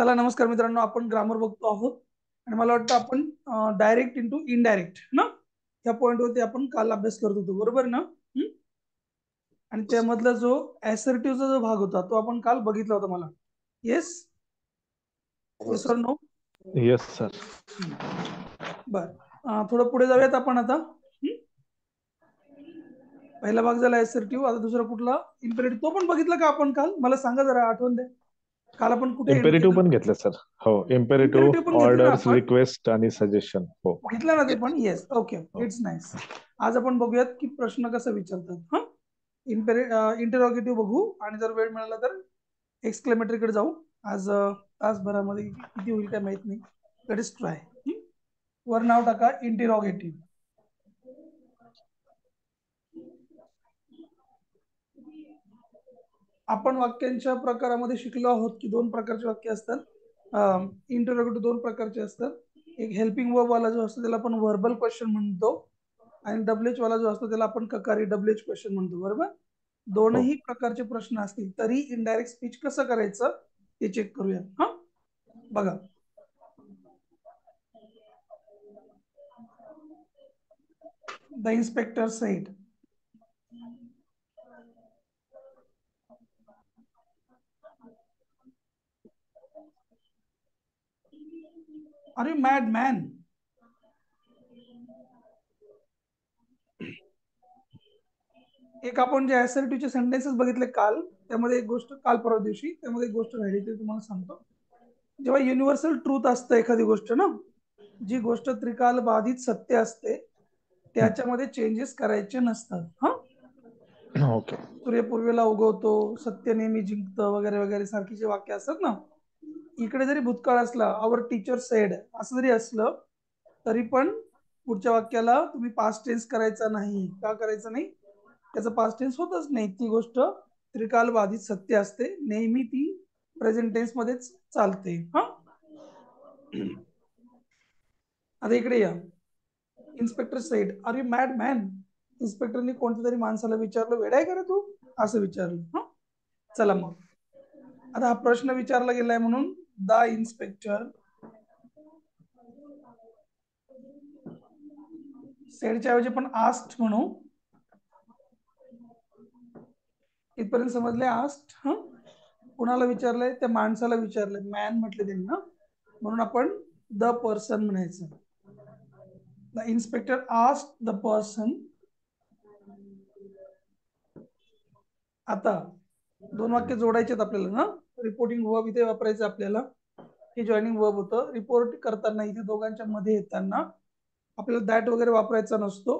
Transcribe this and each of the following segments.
चला नमस्कार मित्रांनो, आपण ग्रामर बघतो आहोत आणि मला वाटतं आपण डायरेक्ट इंटू इनडायरेक्ट ना या पॉइंटवरती आपण काल अभ्यास करत होतो, बरोबर ना? आणि त्यामधला जो असर्टिव्हचा जो भाग होता तो आपण काल बघितला होता मला. येस येस और नो? Yes sir. बर, थोडं पुढे जाऊयात आपण आता. पहिला भाग झाला असर्टिव्ह, आता दुसरा कुठला? इम्पेरेटिव्ह. तो पण बघितला का आपण काल? मला सांगा जरा, आठवण द्या. काल आपण कुठे एंड इम्पेरेटिव्ह केलं? पण घेतलं सर. हो, इम्पेरेटिव्ह इम्पेरेटिव्ह, पण घेतलं ना ऑर्डर्स, आपण, रिक्वेस्ट आणि सजेशन. हो घेतलं ना ते पण. येस, ओके, हो. It's nice. आज आपण बघूयात की प्रश्न कसा विचारतात. हा, इंटरोगेटिव्ह बघू आणि जर वेळ मिळाला तर एक्सक्लेमेटरी कडे जाऊ. आज तासभरामध्ये किती होईल काय माहित नाही. Let us try. वर नाव टाका इंटरोगेटिव्ह. आपण वाक्यांच्या प्रकारामध्ये शिकलो आहोत की दोन प्रकारचे वाक्य असतात. इंटरोगेटिव्ह दोन प्रकारचे असतात. एक हेल्पिंग वर्ब वाला जो असतो त्याला आपण व्हर्बल क्वेश्चन म्हणतो, आणि डब्ल्यूएच वाला जो असतो त्याला आपण ककारी डब्ल्यूएच क्वेश्चन म्हणतो, बरोबर? दोनही प्रकारचे प्रश्न असतील तरी इनडायरेक्ट स्पीच कसं करायचं ते चेक करूया. हा, बघा. The inspector said. Are you mad man? एक आपण जे असर्टिव्हचे सेंटेन्सेस बघितले काल, त्यामध्ये एक गोष्ट, काल परवा दिवशी त्यामध्ये एक गोष्ट राहिली ते तुम्हाला सांगतो. जेव्हा युनिव्हर्सल ट्रूथ असतं एखादी गोष्ट ना, जी गोष्ट त्रिकाल बाधित सत्य असते त्याच्यामध्ये चेंजेस करायचे नसतात. हा, ओके. सूर्य पूर्वेला उगवतो, सत्य नेहमी जिंकतं, वगैरे वगैरे सारखी जे वाक्य असतात ना, इकडे जरी भूतकाळ असला, आवर टीचर सेड असं जरी असलं तरी पण पुढच्या वाक्याला तुम्ही पास्ट टेन्स करायचा नाही. का करायचं नाही? त्याचं पास्ट टेन्स होतच नाही. ती गोष्ट त्रिकाल बाधित सत्य असते, नेहमी ती प्रेझेंट टेन्स मध्येच चालते. हा, आता इकडे या. Inspector said, are you mad man? इन्स्पेक्टरने कोणत्या तरी माणसाला विचारलं, वेडाय का रे तू? असं विचारलं. हा, चला मग आता हा प्रश्न विचारला गेलाय म्हणून द इन्स्पेक्टर सेडच्या ऐवजी पण आस्ट म्हणू. इथपर्यंत समजले? आस्ट. हा, कुणाला विचारलंय? त्या माणसाला विचारलंय. मॅन म्हटलं त्यांनी ना, म्हणून आपण द पर्सन म्हणायचं. द इन्स्पेक्टर आस्ट द पर्सन. आता दोन वाक्य जोडायचे आहेत आपल्याला ना. रिपोर्टिंग वर्ब इथे वापरायचं आपल्याला. हे जॉइनिंग वर्ब होतं. रिपोर्ट करताना इथे दोघांच्या मध्ये येताना आपल्याला दॅट वगैरे वापरायचा नसतो.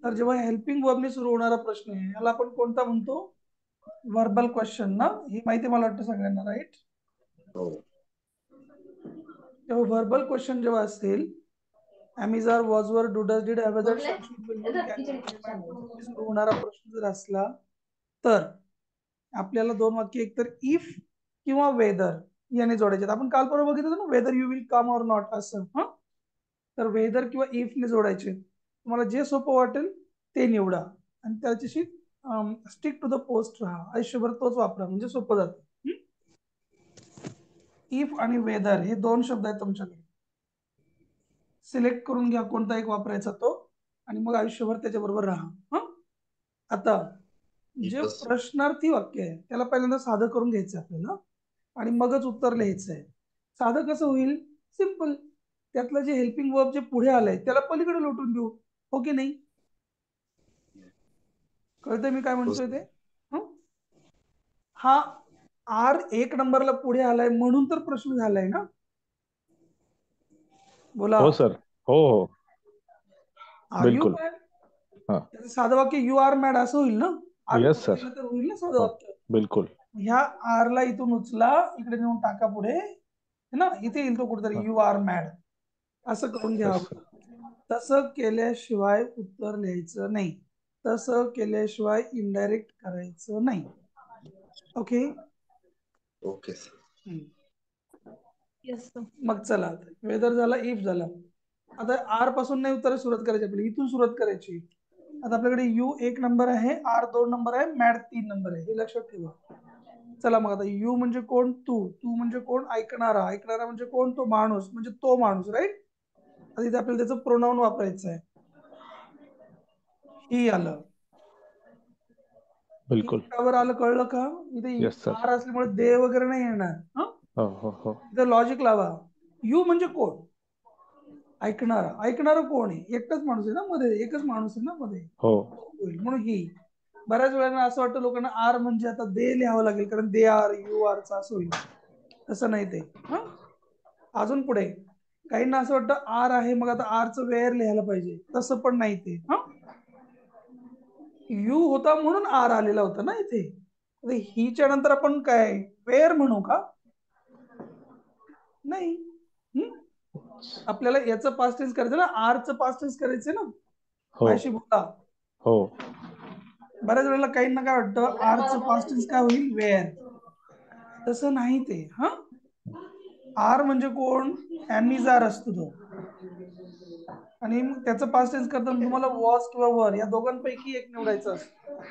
तर जेव्हा हेल्पिंग वर्बने सुरू होणारा प्रश्न आहे याला आपण कोणता म्हणतो? व्हर्बल क्वेश्चन ना. ही माहिती मला वाटतं सगळ्यांना, राईट? तेव्हा व्हर्बल क्वेश्चन जेव्हा असेल, am is are, was were, do does, did, have, that, shall, should, will, would, can, सुरू होणारा प्रश्न जर असला तर आपल्याला दोन वाक्य एकतर इफ किंवा वेदर याने जोडायचे. आपण काल परवा बघितलं ना, वेदर यू विल कम और नॉट असं. हा, तर वेदर किंवा इफ ने जोडायचे. तुम्हाला जे सोपं वाटेल ते निवडा आणि त्याच्याशी स्टिक टू द पोस्ट राहा. आयुष्यभर तोच वापरा, म्हणजे सोपं जातं. इफ आणि वेदर हे दोन शब्द आहेत तुमच्याकडे. सिलेक्ट करून घ्या कोणता एक वापरायचा तो, आणि मग आयुष्यभर त्याच्याबरोबर राहा. हा, आता जे प्रश्नार्थी वाक्य आहे त्याला पहिल्यांदा साधं करून घ्यायचं आपल्याला आणि मगच उत्तर लिहायचं आहे. साधं कसं होईल? सिंपल. त्यातलं जे हेल्पिंग वर्ब जे पुढे आलंय त्याला पलीकडे लोटून देऊ. हो की नाही? कळतंय मी काय म्हणतोय ते? हा आर एक नंबरला पुढे आलाय म्हणून तर प्रश्न झालाय ना. बोला. हो सर. हो हो, आर यू बिलकुल. मॅड? हा. त्याचं साधं वाक्य यू आर मॅड असं होईल ना. आर येस पुढे सर. गेलं तर होईल ना साधं हो, वाक्य. बिलकुल. ह्या आर ला इथून उचला, इकडे नेऊन टाका पुढे, है ना. इथे येईल तो कुठेतरी, यू आर मॅड असं करून येस घ्यावं. सर. तसं केल्याशिवाय उत्तर लिहायचं नाही. तसं केल्याशिवाय इनडायरेक्ट करायचं नाही. ओके. Okay sir. मग चला, वेदर झाला, इफ झाला. आता आर पासून नाही उत्तर सुरुवात करायची आपल्याला, इथून सुरुवात करायची. आता आपल्याकडे यू एक नंबर आहे, आर दोन नंबर आहे, मॅड तीन नंबर आहे. हे लक्षात ठेवा. चला मग आता यू म्हणजे कोण, तू म्हणजे कोण, ऐकणारा, ऐकणारा म्हणजे कोण, तो माणूस म्हणजे तो माणूस, राईट. आता इथे आपल्याला त्याचं प्रोनाउन वापरायचं आहे. ही आलं. बिलकुल. त्यावर आलं, कळलं का? इथे येस सर. आर असल्यामुळे दे वगैरे नाही येणार. हो हो हो. इथं लॉजिक लावा. यू म्हणजे कोण, ऐकणारा. ऐकणारा कोण आहे? एकटाच माणूस आहे ना मध्ये, एकच माणूस आहे ना मध्ये, हो होईल म्हणून ही. बऱ्याच वेळांना असं वाटतं लोकांना आर म्हणजे आता दे लिहावं लागेल, कारण दे आर, यू आर असं होईल. तसं नाही ते. अजून पुढे काहींना असं वाटतं आर आहे मग आता आरचं वेअर लिहायला पाहिजे, तसं पण नाही ते. यू होता म्हणून आर आलेला होता ना इथे. हीच्या नंतर आपण काय वेअर म्हणू का? नाही. आपल्याला याचं पास्ट टेन्स करायचं ना, आरचं पास्ट टेन्स करायचं ना. हो माझ्याशी बोला. हो. बऱ्याच वेळेला काहींना काय वाटतं आरचं पास्ट टेन्स काय होईल, वेअर. तसं नाही ते. आर म्हणजे कोण, ॲमिजार असतो तो. आणि मग त्याचं पास्ट टेन्स करताना तुम्हाला वॉज किंवा वर या दोघांपैकी एक निवडायचं असतं.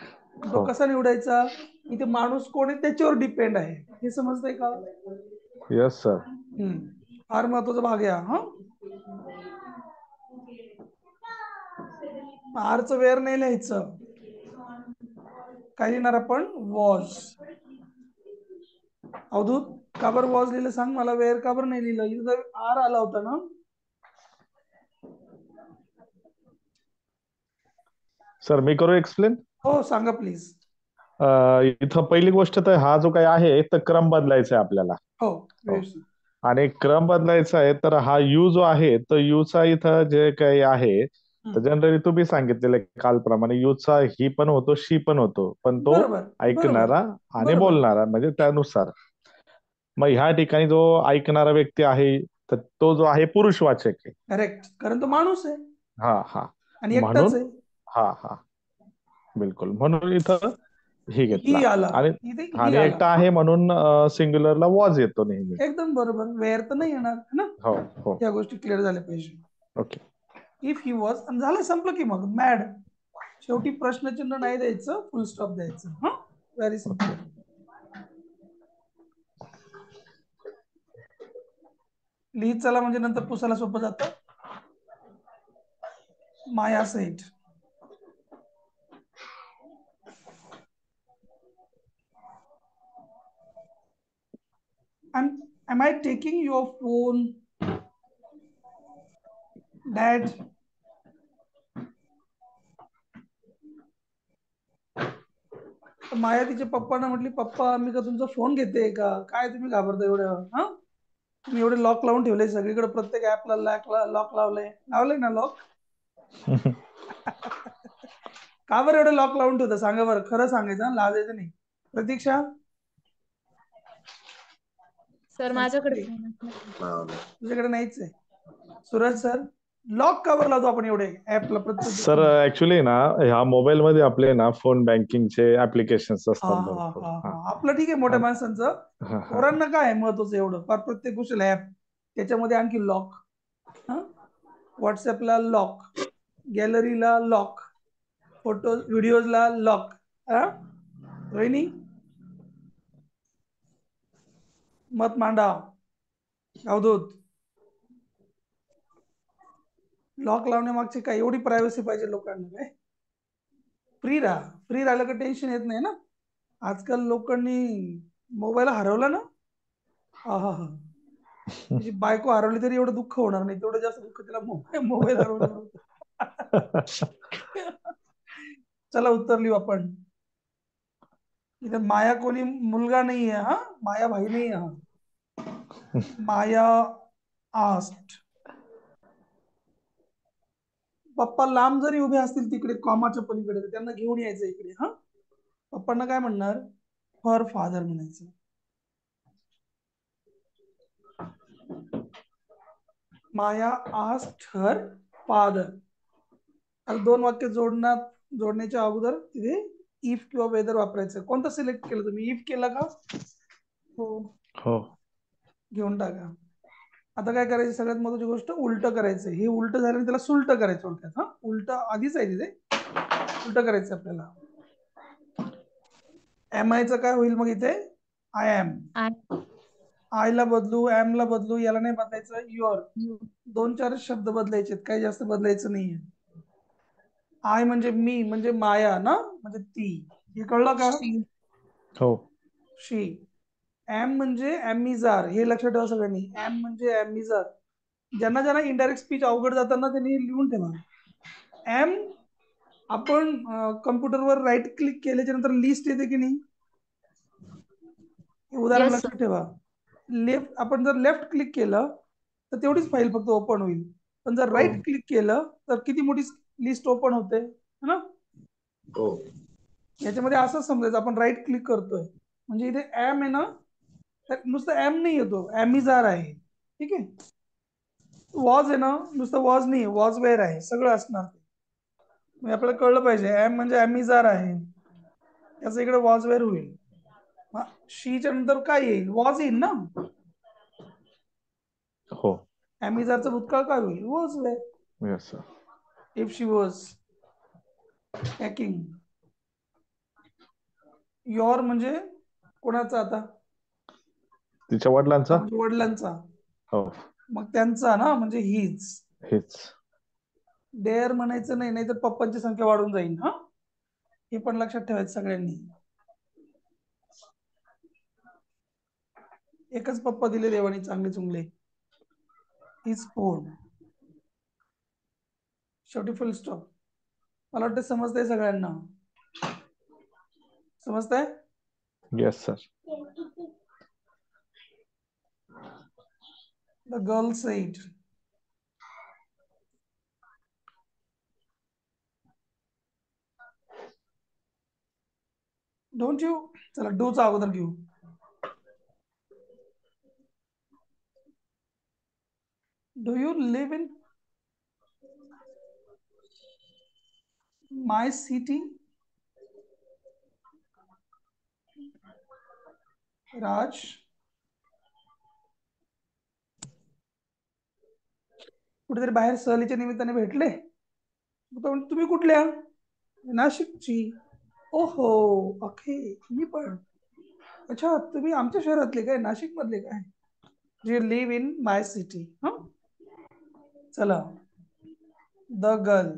तो हो. कसा निवडायचा? इथे माणूस कोण आहे त्याच्यावर डिपेंड आहे. हे समजतंय का? Yes sir. फार महत्वाचा भाग आहे. आरचं वेअर नाही लिहायचं. काय लिहिणार आपण? वॉज. अवधूत, का बरं वॉज लिहिलं सांग मला, वेअर का बरं नाही लिहिलं? इथं आर आला होता ना. सर मी करू एक्सप्लेन? हो सांगा प्लीज. इथं पहिली गोष्ट तर हा जो काही आहे तर क्रम बदलायचा आहे आपल्याला. हो. आणि क्रम बदलायचा आहे तर हा यू जो आहे तर यूचा इथं जे काही आहे तर जनरली तुम्ही सांगितलेलं कालप्रमाणे यूचा ही पण होतो, शी पण होतो, पण तो बरोबर बरोबर ऐकणारा आणि बरोबर. बोलणारा म्हणजे त्यानुसार. मग ह्या ठिकाणी जो ऐकणारा व्यक्ती आहे तर तो जो आहे पुरुषवाचक आहे. करेक्ट, कारण तो माणूस आहे हा हा. आणि एकटाच म्हणून आहे. हा हा बिलकुल, म्हणून इथं ही घेतला. ही आला, आणि इथे ही आणि आला. एकटा आहे म्हणून सिंग्युलरला वॉज येतो नेहमी. एकदम बरोबर. वेअर तर नाही येणार है ना. हो हो. या गोष्टी क्लिअर झाल्या पाहिजे. ओके. इफ ही वॉज, आणि झालं, संपलं की मग मॅड. शेवटी प्रश्नचिन्ह नाही द्यायचं, फुल स्टॉप द्यायचं. Very simple. लिहित चला म्हणजे नंतर पुसायला सोपं जातं. Maya set. Am I taking your phone, Dad? Maya तिच्या पप्पांना म्हटली, पप्पा मी का तुमचा फोन घेते का? काय तुम्ही घाबरता एवढं? तुम्ही एवढे लॉक लावून ठेवले सगळीकडे, प्रत्येक ऍपला लॉक लावलंय ना लॉक. का बरं एवढं लॉक लावून ठेवता? सांगा बरं, खरं सांगायचं, लाजायचं नाही. प्रतीक्षा, सर माझ्याकडे तुझ्याकडे नाहीच आहे. सूरज सर, लॉक का बरं लावतो आपण एवढे ऍपला प्रत्येक? सर ऍक्च्युली ना ह्या मोबाईल मध्ये आपले ना फोन बँकिंगचे ऍप्लिकेशन असतात भरपूर. आपलं ठीक आहे मोठ्या माणसांचं. हा, हा. पोरांना काय महत्वाचं एवढं? फार प्रत्येक गोष्टीला ऍप, त्याच्यामध्ये आणखी लॉक. व्हॉट्सअपला लॉक, गॅलरीला लॉक, फोटो व्हिडिओजला लॉक. रोहिणी, मत मांडा. अवधूत, लॉक लावण्यामागची काय एवढी प्रायव्हसी पाहिजे लोकांना? काय फ्री राहा, फ्री राहिलं का टेन्शन येत नाही ना. आजकाल लोकांनी मोबाईल हरवला ना, हा, त्याची बायको हरवली तरी एवढं दुःख होणार नाही, तेवढं जास्त दुःख त्याला मोबाईल हरवल्यावर. चला उत्तर लिहू आपण. इथे माया कोणी मुलगा नाहीये, माया भाई नाही आहे. माया आस्ट. पप्पा लांब जरी उभे असतील तिकडे कॉमाच्या पलीकडे, तर त्यांना घेऊन यायचं इकडे. पप्पांना काय म्हणणार? फॉर फादर म्हणायचं. माया आस्ट हर फादर. आता दोन वाक्य जोडण्याच्या अगोदर तिथे इफ किंवा वेदर वापरायचं. कोणतं सिलेक्ट केलं तुम्ही? इफ केलं का? हो. घेऊन टाका. आता काय करायचं? सगळ्यात महत्वाची गोष्ट उलट करायचं. हे उलट झालं त्याला सुलट करायचं थोडक्यात. उलट आधीच आहे तिथे, उलट करायचं आपल्याला. एम आयचं काय होईल मग इथे? I am. I आय ला बदलू, एम ला बदलू, याला नाही बदलायचं. युअर. you 2-4 शब्द बदलायचे, काही जास्त बदलायचं नाहीये. आय म्हणजे मी, म्हणजे माया ना, म्हणजे ती. हे कळलं का? she हो. शी. एम म्हणजे एमिजार, हे लक्षात ठेवा सगळ्यांनी. एम म्हणजे एमिजार. ज्यांना ज्यांना इनडायरेक्ट स्पीच अवघड जाताना त्यांनी लिहून ठेवा. एम आपण कम्प्युटरवर राईट क्लिक केल्याच्या नंतर लिस्ट येते की नाही, हे उदाहरण yes sir लक्षात ठेवा. आपण जर लेफ्ट क्लिक केलं तर तेवढीच फाईल फक्त ओपन होईल, पण जर हो राईट क्लिक केलं तर किती मोठी लिस्ट ओपन होते, है ना? हो. याच्यामध्ये असं समजायचं आपण राईट क्लिक करतोय म्हणजे इथे एम आहे ना, तर नुसतं एम नाही येतो, एमिजार आहे. ठीक आहे. वॉज आहे ना, नुसतं वॉज नाही, वॉज वेअर आहे, सगळं असणार ते. म्हणजे आपल्याला कळलं पाहिजे एम म्हणजे एमिजार आहे, याचं इकडे वॉज वेअर होईल. शीच्या नंतर काय येईल? वॉज येईल ना. हो. एमिजारचं भूतकाळ काय होईल? Was were. Yes sir. If she was packing. Your म्हणजे कोणाचा आता? तिच्या वडिलांचा. म्हणजे वडिलांचा. हो. मग त्यांचा ना, म्हणजे हीच. हेच. देअर म्हणायचं नाही, नाहीतर पप्पांची संख्या वाढून जाईल. हा, हे पण लक्षात ठेवायचं सगळ्यांनी. एकच पप्पा दिले देवानी चांगले चुंगले. हीच पोड. शेवटी फुल स्टॉप. मला वाटतं समजतंय सगळ्यांना. समजतंय? Yes sir. The girl said. Don't you. चला डूचा अगोदर घेऊ. Do you live in my city? Raj. कुठेतरी बाहेर सहलीच्या निमित्ताने भेटले, तुम्ही कुठल्या? नाशिकची. ओहो, ओके, मी पण. अच्छा, तुम्ही आमच्या शहरातले काय, नाशिक मधले काय? You live in my city. हा, चला. The girl.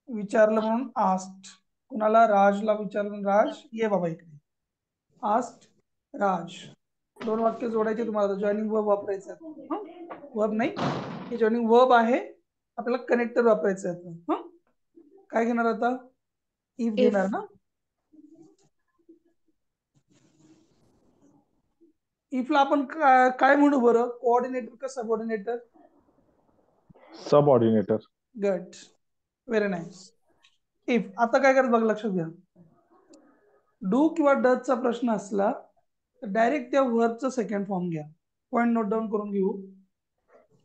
विचारलं म्हणून आस्क्ड. कुणाला? राजला विचारलं. राज ये बाबा इकडे. आस्क्ड राज. 2 वाक्य जोडायचे तुम्हाला. जॉईनिंग वर्ब वापरायचं. हा, वर्ब नाही, हे जॉईनिंग वर्ब आहे, आपल्याला कनेक्टर वापरायचं आहे. हा, काय घेणार आता? इफ if घेणार ना. इफला आपण काय म्हणू बरं? कोऑर्डिनेटर का subordinator? Subordinator. Good, very nice. If आता काय करत बघ, लक्षात घ्या. डू किंवा डजचा प्रश्न असला तर डायरेक्ट त्या वर्बचा सेकंड फॉर्म घ्या. पॉइंट नोट डाऊन करून घेऊ.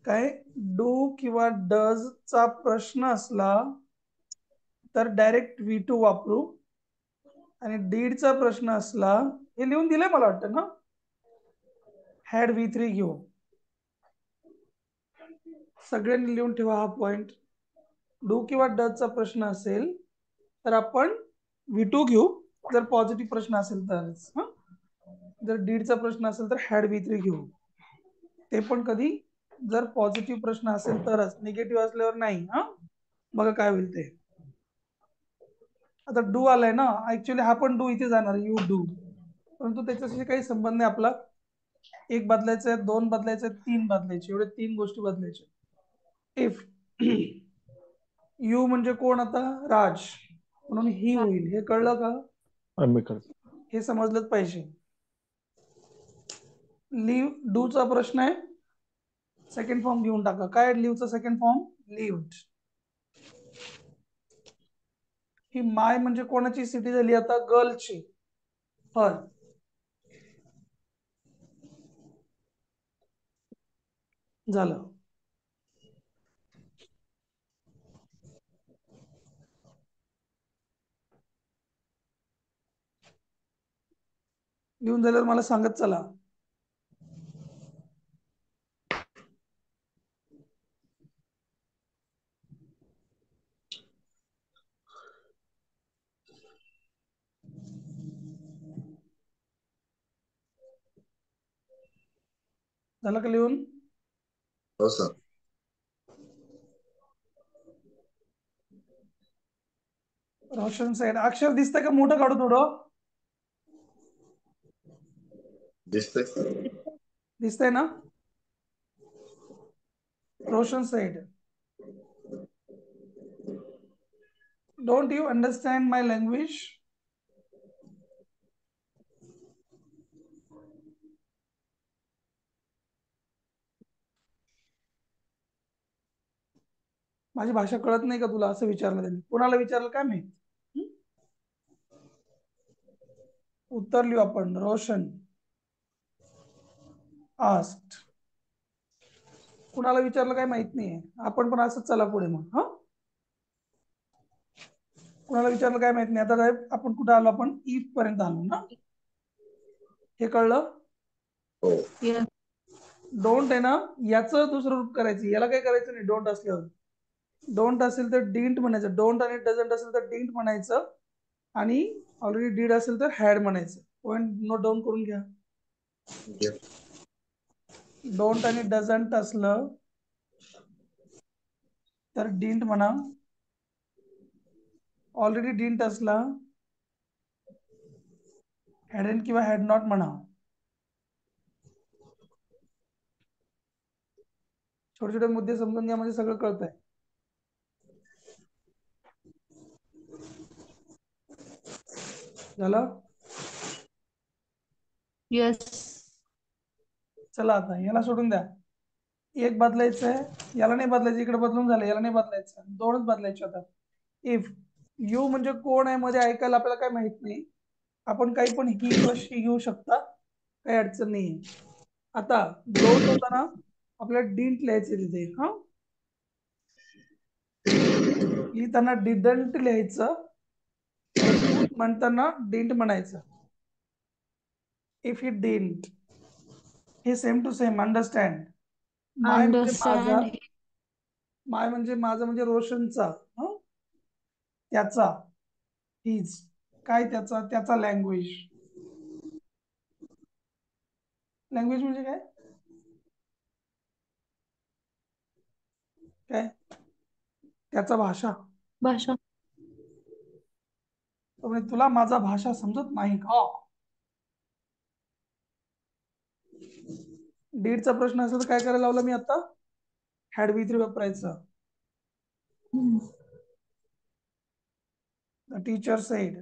काय? डू किंवा डजचा प्रश्न असला तर डायरेक्ट V2 वापरू, आणि डीडचा प्रश्न असला, हे लिहून दिलंय मला वाटतं ना, हॅड V3 घेऊ. सगळ्यांनी लिहून ठेवा हा पॉइंट. डू किंवा डजचा प्रश्न असेल तर आपण V2 घेऊ, जर पॉझिटिव्ह प्रश्न असेल तरच. जर डीडचा प्रश्न असेल तर हॅड V3 घेऊ. ते पण कधी? जर पॉझिटिव्ह प्रश्न असेल तरच, निगेटिव्ह असल्यावर नाही. हा, बघा काय होईल ते. आता डू आलाय ना, ऍक्च्युअली हा पण डू इथे जाणार, यू डू, परंतु त्याच्याशी काही संबंध नाही आपला. 1 बदलायचं आहे, 2 बदलायचं आहे, 3 बदलायचे, एवढे 3 गोष्टी बदलायच्या. इफ यू म्हणजे कोण आता? राज, म्हणून ही होईल. हे कळलं का? मी करतो. हे समजलंच पाहिजे. लिव्ह. डूचा प्रश्न आहे, सेकंड फॉर्म घेऊन टाका. काय लिव्हचा सेकंड फॉर्म? लिव्ड. ही माय म्हणजे कोणाची सिटी झाली आता? गर्लची. हर. झालं. लिहून झाल्यावर मला सांगत चला. झालं का लिहून? हो सर. रोशन साइड. अक्षर दिसतंय का? मोठं काढू थोडं. दिसतंय सर. दिसतंय ना? Roshan side. Don't you understand my language? माझी भाषा कळत नाही का तुला? असं विचारलं त्यांनी. कोणाला विचारलं काय माहित? उत्तर लिहू आपण. रोशन आस्क्ड. कुणाला विचारलं काय माहित नाहीये. आपण पण असंच चला पुढे मग. हा, कुणाला विचारलं काय माहित नाही. आता साहेब आपण कुठे आलो? आपण इफ पर्यंत आलो ना. हे कळलं? हो. डोंट आहे ना, याचं दुसरं रूप करायचं. याला काय करायचं नाही. डोंट असल्यावर, डोंट असेल तर डिंट म्हणायचं. डोंट आणि डझंट असेल तर डिंट म्हणायचं. आणि ऑलरेडी डीड असेल तर हॅड म्हणायचं. पॉइंट नोट डाऊन करून घ्या. डोंट आणि डझंट असलं तर डिंट म्हणा. ऑलरेडी डिंट असला हॅडन किंवा हॅड नॉट म्हणा. छोटे छोटे मुद्दे समजून घ्या म्हणजे सगळं कळतंय. झालं? यस. चला आता याला सोडून द्या. एक बदलायचंय, याला नाही बदलायचं. इकडे बदलून झालं, याला नाही बदलायचं. दोनच बदलायचे होतात. इफ यू म्हणजे कोण आहे मध्ये ऐकायला आपल्याला काय माहित नाही. आपण काही पण ही किंवा शी घेऊ शकता, काही अडचण नाही. आता डोंट होता ना, आपल्याला डिंट लिहायचे तिथे. हा, लिहिताना डिडंट लिहायचं. म्हणताना डिंट म्हणायचं. इफ ही डिंट, हे सेम टू सेम. अंडरस्टँड. माय म्हणजे माझा, अंडरस्टँड. माय म्हणजे माझा म्हणजे रोशनचा. हं? त्याचा, हिज. काय त्याचा? त्याचा लँग्वेज. लँग्वेज म्हणजे काय? काय? त्याचा भाषा. भाषा. म्हणजे तुला माझा भाषा समजत नाही का? डीडचा प्रश्न असेल तर काय करायला लावलं मी आता? हॅड V3 वापरायचं. The teacher said,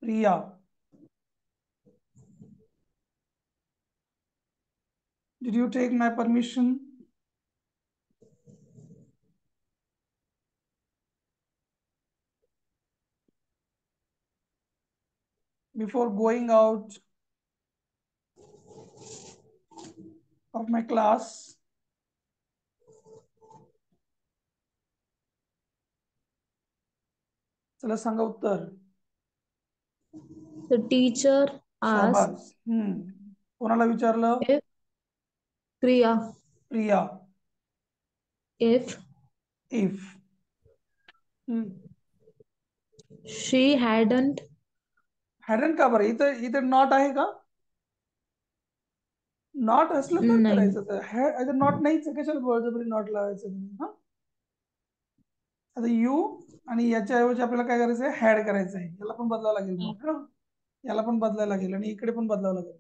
Priya, did you take my permission? Before going out of my class? चला सांगा उत्तर. The teacher asked शाबास. कोणाला विचारलं? if Priya, Priya. if if she hadn't हॅडन का बरं? इथं इथं नॉट आहे का? नॉट असलं तर नाही. करायचं. तर नॉट नाहीच आहे, कशाला बळजबरी नॉट लावायचं तुम्ही? हा, आता यू आणि याच्या ऐवजी आपल्याला काय करायचं आहे? हॅड करायचं आहे. याला पण बदलावं लागेल मग. हा, याला पण बदलायला लागेल आणि इकडे पण बदलावं लागेल.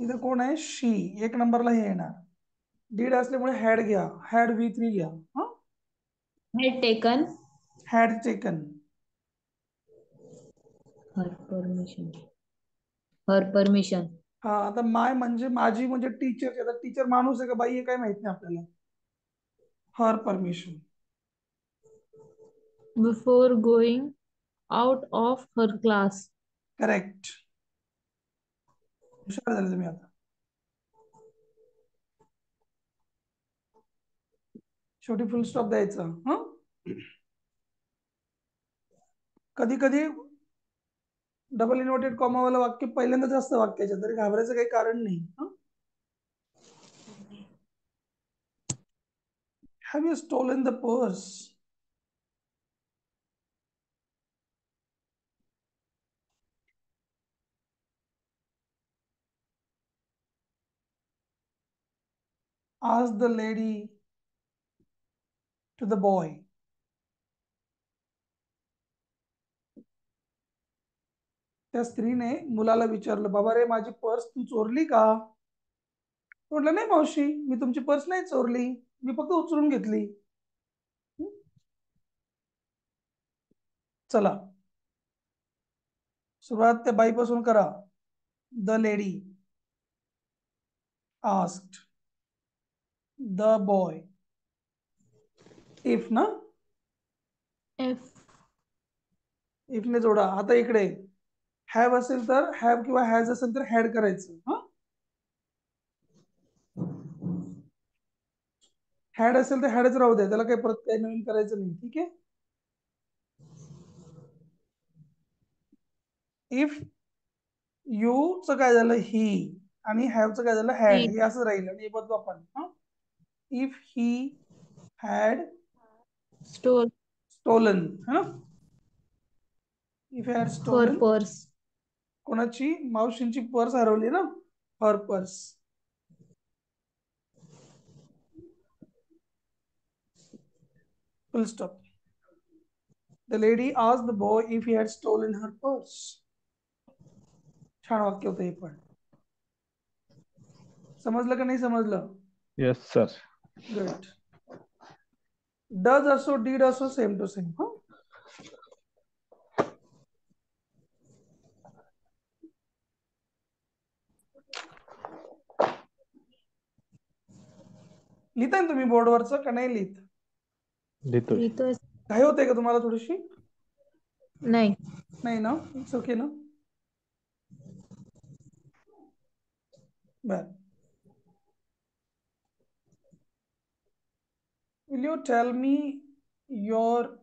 इथं कोण आहे? शी. एक नंबरला हे येणार. डीड असल्यामुळे हॅड घ्या. हॅड V3 घ्या. हा, had taken had taken. her permission. Her permission. हा, आता माय म्हणजे माझी म्हणजे टीचर. आता टीचर माणूस आहे का बाई आहे काय माहित नाही आपल्याला. Her permission. Before going out of her class. Correct. हुशार झाले तुम्ही आता. शेवटी फुल स्टॉप द्यायचा. हा, कधी कधी डबल इन्व्हर्टेड कॉमावाला वाक्य पहिल्यांदाच असतं वाक्याच्या, तरी घाबरायचं काही कारण नाही. Have you stolen the purse? asked the lady to the boy. त्या स्त्रीने मुलाला विचारलं, बाबा रे माझी पर्स तू चोरली का? म्हटलं नाही मावशी, मी तुमची पर्स नाही चोरली, मी फक्त उचलून घेतली. चला सुरुवात त्या बाईपासून करा. The lady asked the boy. If ना, F. इफ ने जोडा. आता इकडे हॅव असेल तर हॅव किंवा हॅज असेल तर हॅड करायचं. हा, हॅड असेल तर हॅडच राहू द्या, त्याला काही परत काही नवीन करायचं नाही. ठीक आहे. इफ यू च काय झालं ही आणि हॅव च काय झालं हॅड, He. हे असं राहील आणि हे बदलू आपण. If he had Stole stolen, है ना, if had her stolen. purse. कोणाची? मावशींची पर्स हरवली ना, her purse. Full stop. The lady asked the boy if he had stolen her purse. छान वाक्य होतं हे पण. समजलं का नाही समजलं? Yes sir. गुड. डज असो डीड असो सेम टू सेम. हा, लिहिताय ना तुम्ही बोर्डवरचं का नाही लिहित? लिहितोय. लिहितोय. घाई होते का तुम्हाला थोडीशी? नाही. नाही ना, इट्स ओके ना. बर. Will you tell me your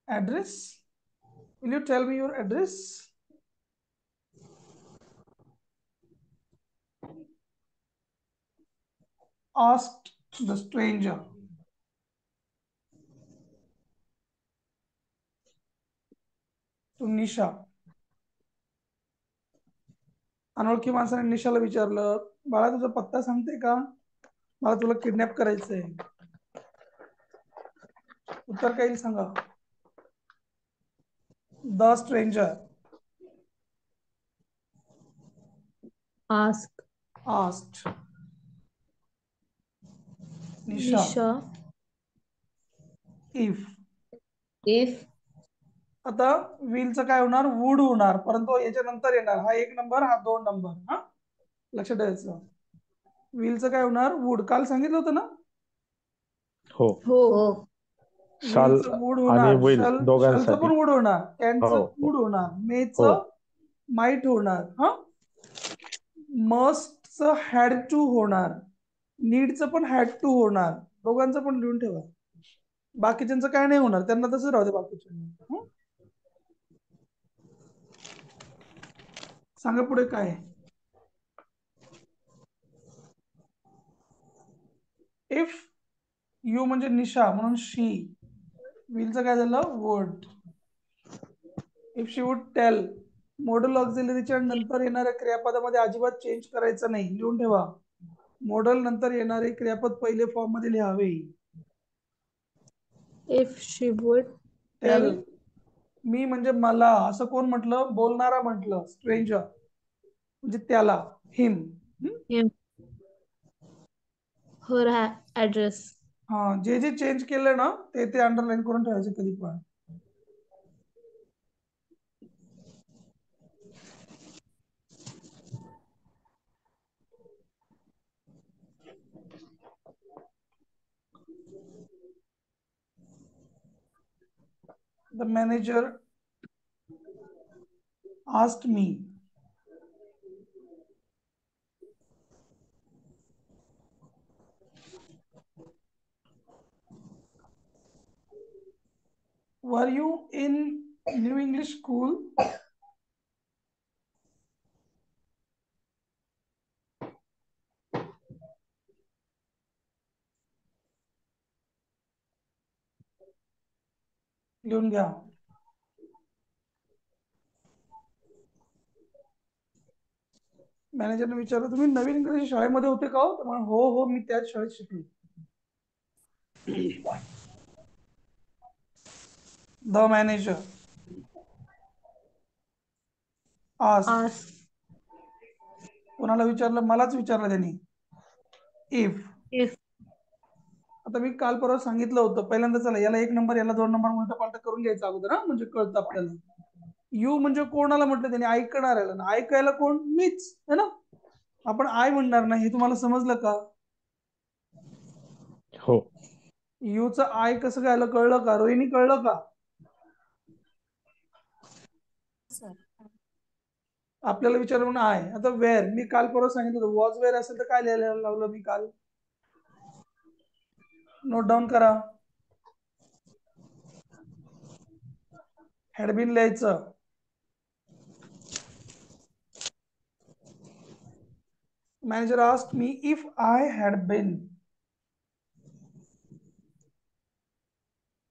address? Will you tell me your address? Asked the stranger. To Nisha. अनोळखी माणसाने निशाला विचारलं, बाळा तुझा पत्ता सांगते का? मला तुला किडनॅप करायचंय. उत्तर काय येईल सांगा? The stranger Ask asked Nisha Nisha if. if आता विलचं काय होणार? वुड होणार, परंतु याच्या नंतर येणार. हा 1 नंबर, हा 2 नंबर. हा, लक्षात ठेवायचं. विलचं काय होणार? वुड. काल सांगितलं होतं ना, हो. हो. शाल विलचं वुड आणि होणार, विल शलचं पण दोघांसाठी. वुड होणार, कॅनचं हो हो वुड होणार, हो. मेचं माइट होणार. हा, मस्टचं हॅड टू होणार, नीडचं पण हॅड टू होणार. दोघांचं पण लिहून ठेवा. बाकीच्यांचं काय नाही होणार, त्यांना तसं राहू दे बाकीच्या. सांगा पुढे काय? इफ यू म्हणजे निशा म्हणून शी, विलचं काय झालं? Would. If she would tell, modal ऑक्झिलरीच्या नंतर येणाऱ्या क्रियापदामध्ये अजिबात चेंज करायचं नाही, लिहून ठेवा. मॉडल नंतर येणारे क्रियापद पहिले फॉर्म मध्ये लिहावे. if she would tell, tell me म्हणजे मला, असं कोण म्हटलं? बोलणारा म्हटलं, स्ट्रेंजर म्हणजे त्याला, हिम. him her address. हा, जे जे चेंज केलं ना ते ते अंडरलाईन करून ठेवायचे कधी पण. The manager asked me, were you in New English school? लिहून घ्या. मॅनेजरने विचारलं तुम्ही नवीन इंग्रजी शाळेमध्ये होते का हो? तर म्हणे, हो हो मी त्याच शाळेत शिकलो. The manager Ask. कोणाला विचारलं? मलाच विचारलं त्यांनी. इफ. If. आता मी काल परवा सांगितलं होतं पहिल्यांदा, चला याला 1 नंबर याला 2 नंबर उलटा पालटा करून घ्यायचा अगोदर, हा म्हणजे कळतं आपल्याला. यू म्हणजे कोणाला म्हटलं त्यांनी? ऐकणाऱ्याला ना. ऐकायला कोण? मीच है ना. आपण आय म्हणणार नाही. हे तुम्हाला समजलं का? हो. यूचं आय कसं काय आलं कळलं का? रोहिणी कळलं का? आपल्याला विचारलं म्हणून आय. आता वेअर मी काल परवा सांगितलं होतं, वॉज वेअर असेल तर काय लिहायला लावलं मी काल? नोट डाऊन करा. हॅड बीन लिहायचं. Manager asked me if I had been.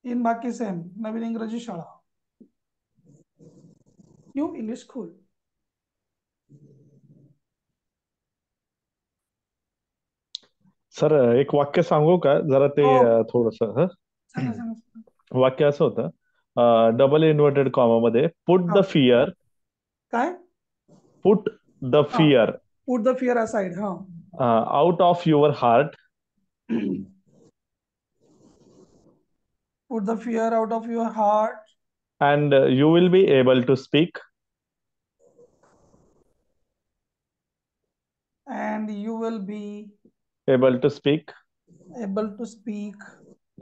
In बाकी सेम. नवीन इंग्रजी शाळा. New English school. सर एक वाक्य सांगू का जरा ते हो. थोडस सांगा सांगा. वाक्य असं होतं डबल इन्व्हर्टेड कॉमा मध्ये पुट द फिअर काय? Put the fear put the fear aside. हा. Out of your heart Put the fear out of your heart and you will be able to speak and you will be able to speak able to speak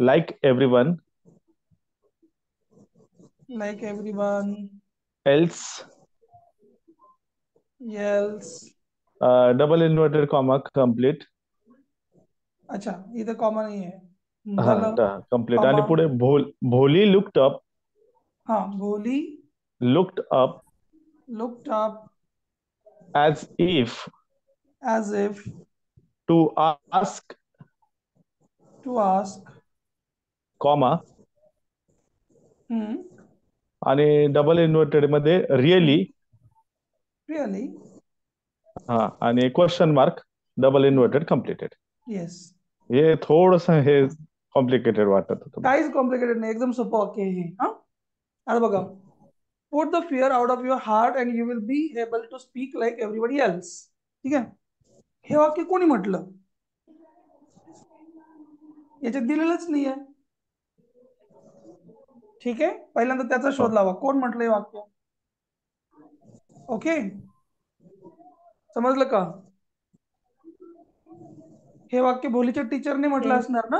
like everyone like everyone else. else. Double inverted comma complete. अच्छा इथे comma नाही आहे. हा झालं. Complete. आणि comma. पुढे भोली looked up हा. भोली looked up looked up as if as if to ask to ask. Comma Hmm. आणि डबल इन्व्हर्टेड मध्ये रिअली Really? हा आणि question mark double inverted completed. Yes. हे थोडस हे कॉम्प्लिकेटेड वाटत होतं. काहीच कॉम्प्लिकेटेड नाही. एकदम सोपं वाक्य आहे हे. हा. आता बघा. Put the fear out of your heart and you will be able to speak like everybody else. ठीक आहे. हे वाक्य कोणी म्हटलं? याच्यात दिलेलंच नाहीये. ठीक आहे. पहिल्यांदा त्याचा शोध लावा. कोण म्हटलं हे वाक्य? ओके. समजलं का? हे वाक्य भोलीच्या टीचरने म्हटलं Yes. असणार ना?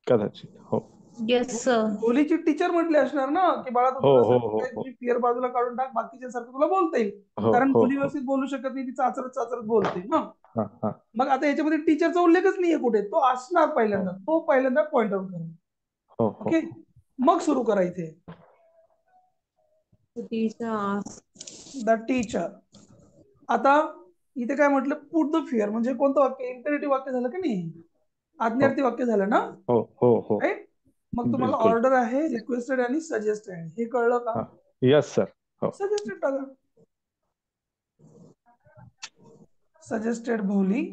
कदाचित. हो Yes, sir. भोलीची टीचर म्हटली असणार ना की बाळा तू हो हो तुला हो हो तुझी फिअर बाजूला काढून टाक, बाकीच्या सारखं तुला बोलता येईल. हो कारण हो भोली हो. व्यवस्थित बोलू शकत नाही, ती चाचरत चाचरत बोलते ना. हा हा मग आता याच्यामध्ये टीचरचा उल्लेखच नाहीये कुठे. तो असणार पहिल्यांदा. तो पहिल्यांदा पॉइंट आउट करा. हो हो. ओके. मग सुरू करा इथे. The teacher asked. The teacher. आता इथे काय म्हटलं? पुट द फिअर म्हणजे कोणतं वाक्य? इम्पेरेटिव्ह वाक्य झालं का नाही? आज्ञार्थी वाक्य झालं ना. हो हो हो. राईट. मग तुम्हाला बिलकुल. ऑर्डर आहे, रिक्वेस्टेड आणि सजेस्टेड. हे कळलं का? Yes sir. हो. सजेस्टेड टाका. सजेस्टेड भोली.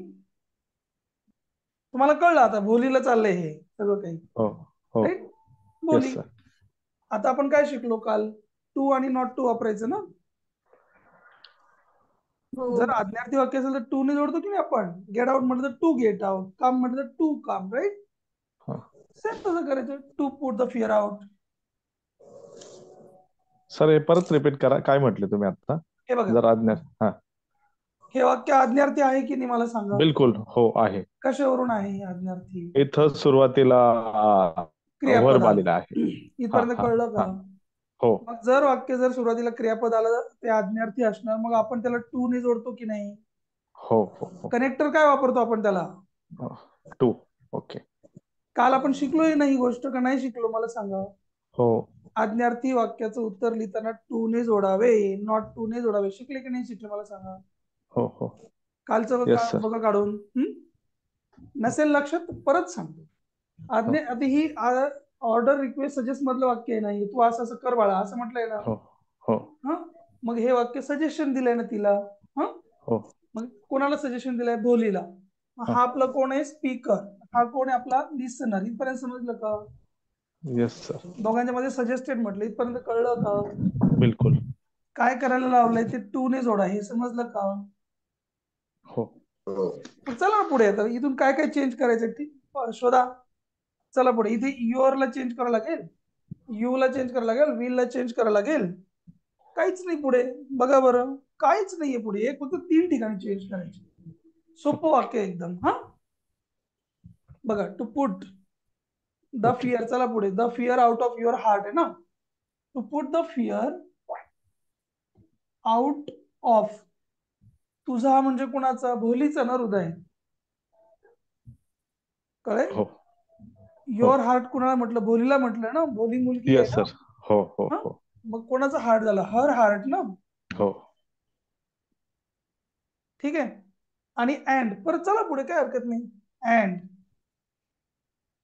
तुम्हाला कळलं आता भोलीला चाललंय हे सगळं काही. हो हो. राईट. यस भोली. सर. आता आपण काय शिकलो काल? टू आणि नॉट टू वापरायचं ना. जर आज्ञार्थी वाक्य असेल तर टू ने जोडतो की नाही आपण? गेट आउट म्हटलं तर टू गेट आउट, काम म्हटलं तर टू काम. राईट. सेम तसं करायचं. To put the fear out. Sir हे परत रिपीट करा. काय म्हटले तुम्ही आता? हे बघा. जर आज्ञा. हा. हे वाक्य आज्ञार्थी आहे की नाही मला सांगा. बिलकुल हो आहे. कशावरून आहे हे आज्ञार्थी? इथं सुरुवातीला क्रियापद वर्ब आलं. आलेला आहे. इथपर्यंत कळलं का? हो मग जर वाक्य जर सुरुवातीला क्रियापद आलं ते आज्ञार्थी असणार, मग आपण त्याला टू ने जोडतो की नाही? हो हो हो. कनेक्टर काय वापरतो आपण त्याला? टू. ओके. काल आपण शिकलोय ना ही गोष्ट का नाही शिकलो मला सांगा. हो आज्ञार्थी वाक्याचं उत्तर लिहिताना टू ने जोडावे, नॉट टू ने जोडावे. शिकले की नाही शिकले मला सांगा. हो हो. कालचं येस सर. बघा काढून. नसेल लक्षात तर परत सांगतो. आता ही ऑर्डर रिक्वेस्ट सजेस्ट मधलं वाक्य आहे नाही. तू असं असं कर बाळा असं म्हटलंय ना. हो हो. हा. मग हे वाक्य सजेशन दिलंय ना तिला. हा हो मग कोणाला सजेशन दिलंय? भोलीला. हा आपला कोण आहे? स्पीकर. हा कोण आहे? आपला लिसनर. इथपर्यंत समजलं का? Yes sir. दोघांच्या मध्ये सजेस्टेड म्हटलं, इथपर्यंत कळलं का? बिलकुल. काय करायला लावलंय ते टू ने जोडा, हे समजलं का? हो हो. मग चला ना पुढे. आता इथून काय काय चेंज करायचं ती शोधा. चला पुढे. इथे युअर ला चेंज करावं लागेल, यू ला चेंज करावं लागेल, विल ला चेंज करावं लागेल. काहीच नाही पुढे. बघा बरं, काहीच नाहीये पुढे. एक फक्त 3 ठिकाणी चेंज करायचे. सोपं वाक्य एकदम. हा बघा, to put the okay. Fear. चला पुढे. The fear out of your heart आहे ना. To put the fear out of. तुझा म्हणजे कुणाचा? भोलीचा ना हृदय. कळेल? हो हो युअर हार्ट कुणाला म्हटलं? भोलीला म्हटलं ना. भोली मुलगी आहे येस ना. सर. हो हो हा हो मग कोणाचा हार्ट झाला? हर हार्ट ना. हो. ठीक आहे. आणि अँड परत. चला पुढे, काय हरकत नाही. अँड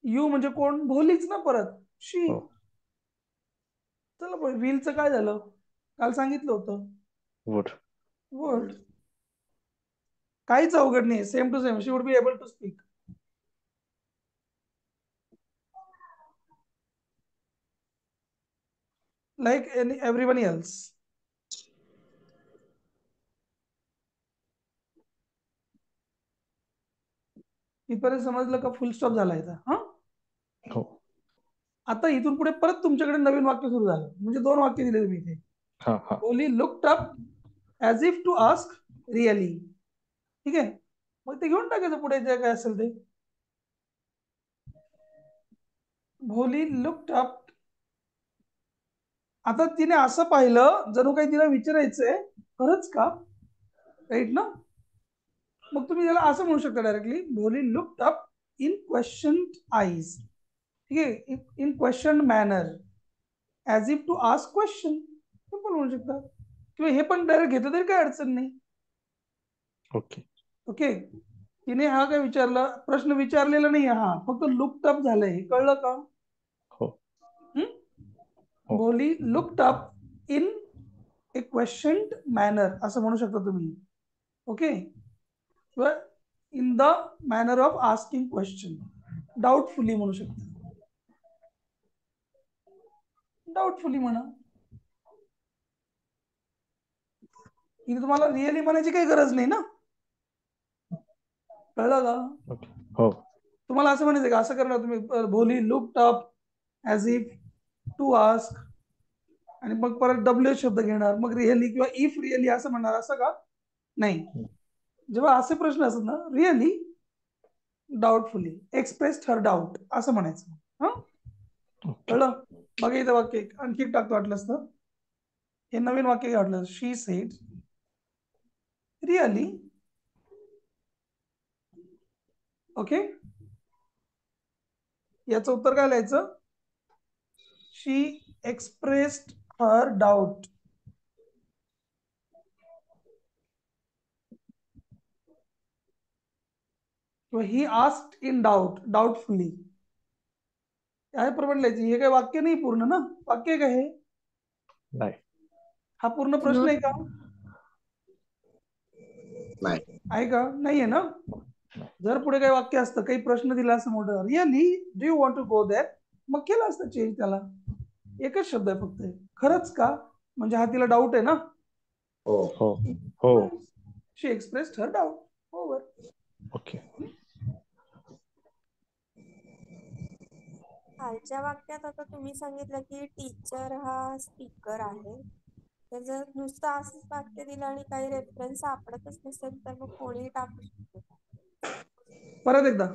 यू म्हणजे कोण? भोलीच ना परत. शी. हो. चला पुढे. विलचं काय झालं? काल सांगितलं होतं. वुड. वुड. काहीच अवघड नाही. Same to same. She would be able to speak. Like everyone else. इथपर्यंत समजलं का? फुल स्टॉप झाला इथं. हा हो. आता इथून पुढे परत तुमच्याकडे नवीन वाक्य सुरू झालं. म्हणजे 2 वाक्य दिले तुम्ही इथे. हा हा. Oli looked up as if to ask really. ठीक आहे. मग ते घेऊन टाकायचं पुढे जे काय असेल ते. भोली लुक्ड अप. आता तिने असं पाहिलं जणू काही तिला विचारायचंय, खरंच का? राईट ना. मग तुम्ही त्याला असं म्हणू शकता डायरेक्टली. भोली looked up in question eyes. ठीक आहे. In question manner as if to ask question. Simple म्हणू शकता. किंवा हे पण डायरेक्ट घेतलं तरी काय अडचण नाही. ओके. ओके. तिने हा काय विचारला? प्रश्न विचारलेला नाही. हा फक्त लुक्ड अप झालंय. हे कळलं का? हो हो. Bholi looked up in a question manner असं म्हणू शकता तुम्ही. ओके. किंवा in the manner of asking question. Doubtfully म्हणू शकता. डाऊटफुली म्हणा. इथे तुम्हाला रिअली म्हणायची काही गरज नाही ना. कळलं का? ओके. हो तुम्हाला असं म्हणायचं का? असं करणार तुम्ही. भोली looked up as if to ask आणि मग परत डब्ल्यू शब्द घेणार, मग रिअली किंवा इफ रिअली असं म्हणणार, असं का? नाही. जेव्हा असे प्रश्न असतात ना, रिअली, डाऊटफुली, एक्सप्रेस्ड हर डाऊट असं म्हणायचं. हा ओके. कळलं? बघा इथं वाक्य आणखी एक टाकतो वाटलं असतं. हे नवीन वाक्य वाटलं. शी सेड रिअली. ओके. याचं उत्तर काय लिहायचं? शी एक्सप्रेस्ड हर डाऊट. किंवा ही आस्क्ड इन डाऊट, डाऊटफुली. याप्रमाणे लिहायची. हे काय वाक्य नाही पूर्ण ना. वाक्य काय हे? नाही. हा पूर्ण प्रश्न आहे का? नाही. आहे का? नाहीये ना. जर पुढे काही वाक्य असतं, काही प्रश्न दिला असं मोठं, really do you want to go there, मग केलं असतं चेंज त्याला. एकच शब्द आहे फक्त. खरंच का? म्हणजे हा तिला डाऊट आहे ना. हो हो हो. She expressed her doubt. Over. Okay. खालच्या वाक्यात आता तुम्ही सांगितलं की टीचर हा स्पीकर आहे. तर जर नुसतं असंच वाक्य दिलं आणि काही रेफरन्स सापडतच नसेल तर मग कोणीही टाकू शकतो. परत एकदा.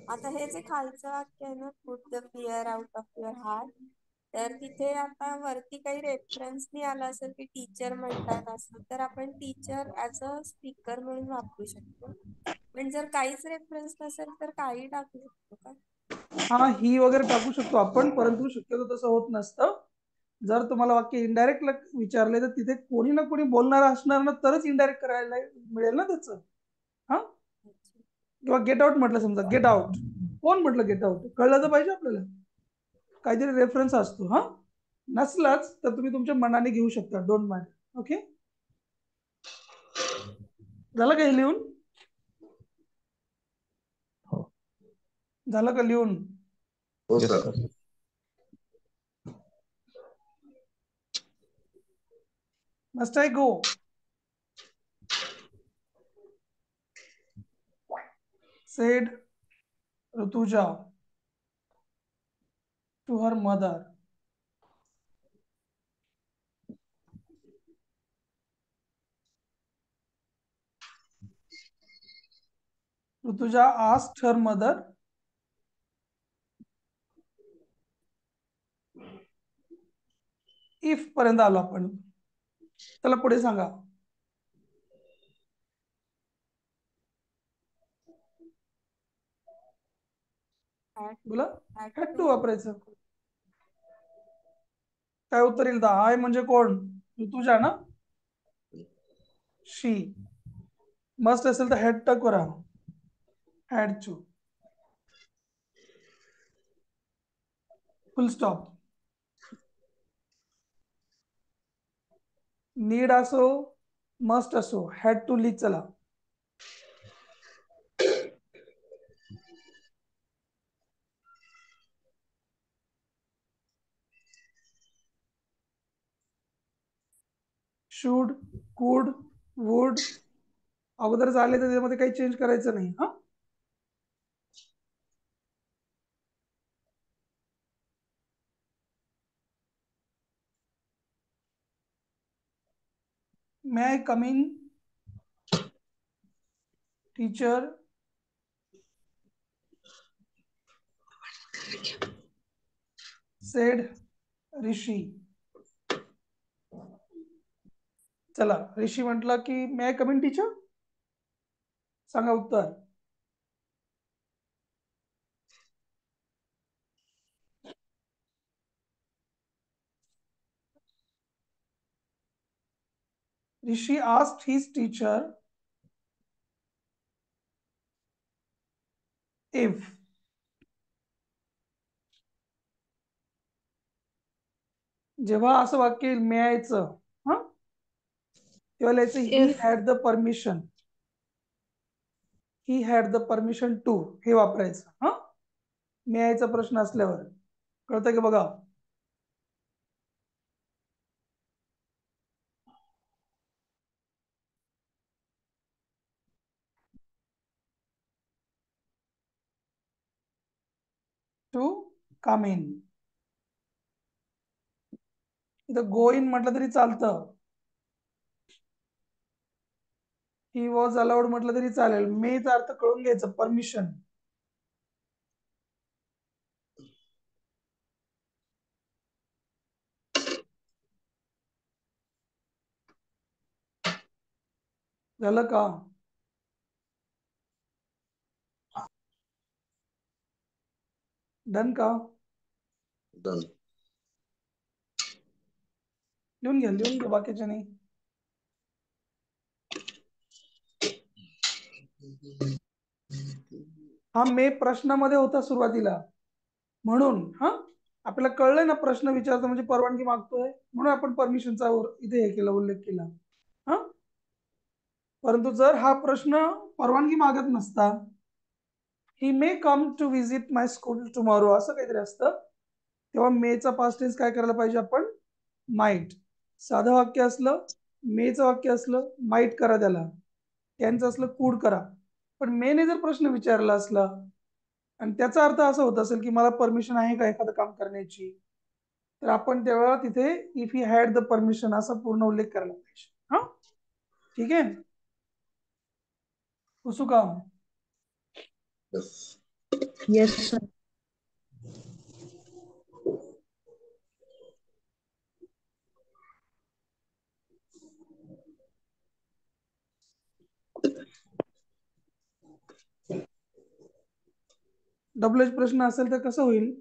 आता हे जे खालचं वाक्य आहे ना, put the fear out of your heart, तर तिथे आता वरती काही रेफरन्स नाही आला असेल की टीचर म्हणतात असं, तर आपण टीचर ऍज अ स्पीकर म्हणून वापरू शकतो. पण जर काहीच रेफरन्स नसेल तर काही टाकू शकतो का? हा ही वगैरे टाकू शकतो आपण, परंतु शक्यतो तसं होत नसतं. जर तुम्हाला वाक्य इनडायरेक्ट विचारले तर तिथे कोणी ना कोणी बोलणार असणार ना, तरच इनडायरेक्ट करायला मिळेल ना त्याचं. हा किंवा गेट आउट म्हटलं समजा, गेट आउट, कोण म्हटलं गेट आउट? कळलं तर पाहिजे आपल्याला. काहीतरी रेफरन्स असतो. हा नसलाच तर तुम्ही तुमच्या मनाने घेऊ शकता. Don't mind. ओके. झालं का हे लिहून? हो. झालं का लिहून? हो Yes, sir. sir. Must I go? Said Rutuja to her mother. Rutuja asked her mother. If पर्यंत आलो आपण. चला पुढे सांगा. बोला. had to वापरायचं. काय उत्तर येईल? आय म्हणजे कोण? ऋतुजा ना. शी. मस्ट असेल तर हॅड टक करा. Had to. Full stop. Need असो मस्ट असो हॅड टू लिह. चला. शुड, कुड, वुड अगोदर झाले तर त्यामध्ये काही चेंज करायचं नाही. हा, may I come in? Teacher said Rishi. चला ऋषी म्हटलं की may I come in teacher. सांगा उत्तर. ऋषी asked his teacher if. जेव्हा असं वाक्य येईल मे आयचं हा तेव्हा लिहायचं ही If. Had the permission. He had the permission to हे वापरायचं. हा, मे आयचा प्रश्न असल्यावर कळतं की बघा. To come in. इथं गो इन म्हटलं तरी चालतं. ही वॉज अलाउड म्हटलं तरी चालेल. मेचा अर्थ कळून घ्यायचं. परमिशन. झालं का? डन का? डन. लिहून घ्या बाकीच्या नाही. हा मे प्रश्नामध्ये होता सुरुवातीला म्हणून हा आपल्याला कळलंय ना. प्रश्न विचारतो म्हणजे परवानगी मागतोय म्हणून आपण परमिशनचा इथे हे केला, उल्लेख केला. हा, परंतु जर हा प्रश्न परवानगी मागत नसता, he may come to visit my school tomorrow असं काहीतरी असतं, तेव्हा मेचा पास्ट टेन्स काय करायला पाहिजे आपण? माइट. साधं वाक्य असलं, मेचं वाक्य असलं माइट करा त्याला. त्यांचं असलं कुड करा. पण मेने जर प्रश्न विचारला असला आणि त्याचा अर्थ असा होत असेल की मला परमिशन आहे का एखादं काम करण्याची, तर आपण तेव्हा तिथे if he had the permission असा पूर्ण उल्लेख करायला पाहिजे. हा, ठीक आहे. उसू काम. यस. Yes, sir. डब्ल्यूएच प्रश्न असेल तर कसं होईल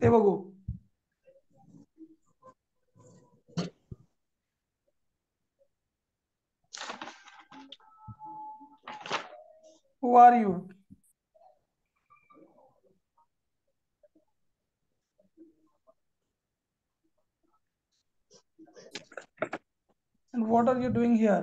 ते बघू. Who are you? And what are you doing here?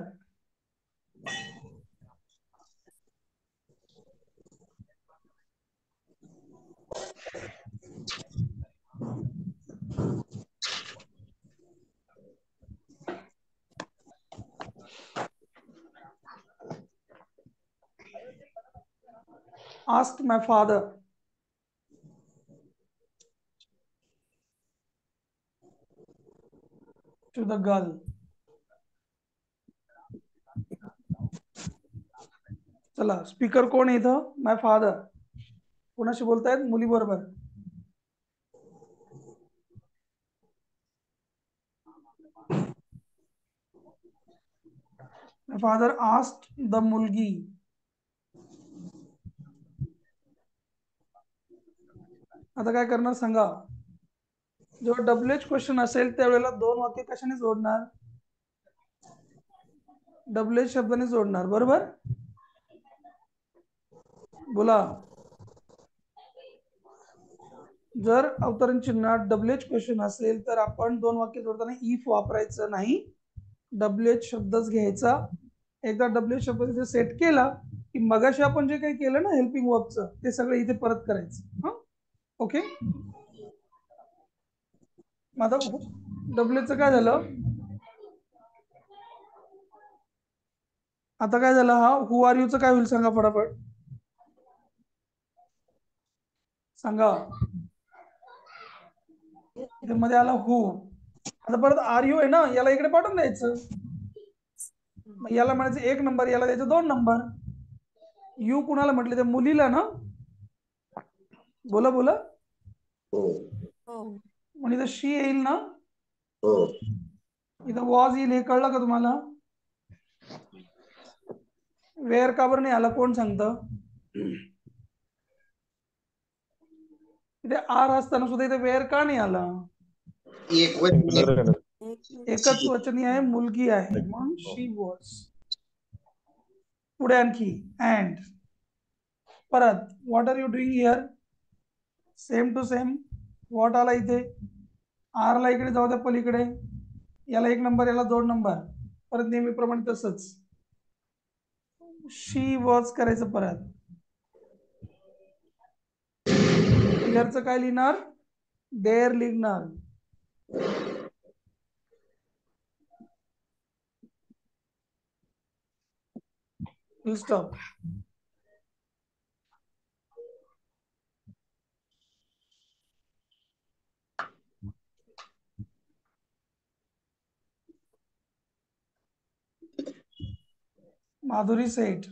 Asked my father. To the girl. चला स्पीकर कोण आहे इथं? माय फादर. कोणाशी बोलतायत? मुली बरोबर. My father asked the मुलगी. आता काय करणार सांगा? जेव्हा WH क्वेश्चन असेल त्यावेळेला दोन वाक्य कशाने जोडणार? WH शब्दाने जोडणार, बरोबर? बोला. जर अवतरण चिन्हात WH क्वेश्चन असेल तर आपण दोन वाक्य जोडताना इफ वापरायचं नाही, WH शब्दच घ्यायचा. एकदा WH शब्द तिथे सेट केला की मगाशी आपण जे काही केलं ना हेल्पिंग वर्बचं ते सगळं इथे परत करायचं. ओके. आता WH काय झालं? आता काय झालं? हा हु आर यूचं काय होईल सांगा फटाफट सांगा. मध्ये आला हु. आता परत आर यू आहे ना, याला इकडे पाठवून द्यायचं. मग याला म्हणायचं 1 नंबर, याला द्यायचं 2 नंबर. यू कुणाला म्हटले? त्या मुलीला ना. बोला बोला. म्हणजे इथं शी येईल ना. इथं वॉज येईल, हे कळलं का तुम्हाला? वेअर का बरं नाही आला कोण सांगतं? इथे आर असताना सुद्धा इथे वेअर का नाही आला? एकच वचनी आहे, मुलगी आहे म्हणून शी वॉज. पुढे आणखी अँड. परत what are you doing here? Same to same. What आला इथे? आर ला इकडे जाऊ द्या पलीकडे. याला 1 नंबर, याला 2 नंबर. परत नेहमीप्रमाणे तसंच शी वॉज करायचं. परत हिअरचं काय लिहिणार? देअर लिहिणार. फुल stop. Madhuri said.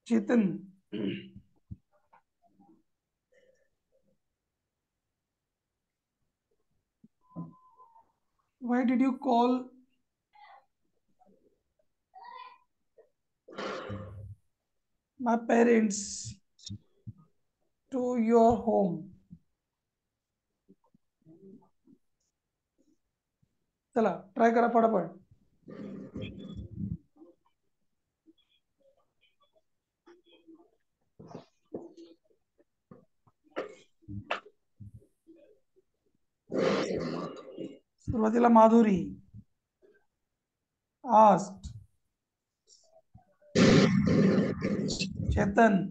Chetan. Why did you call my parents to your home? चला ट्राय करा फटाफट. सुरुवातीला माधुरी. asked. चेतन.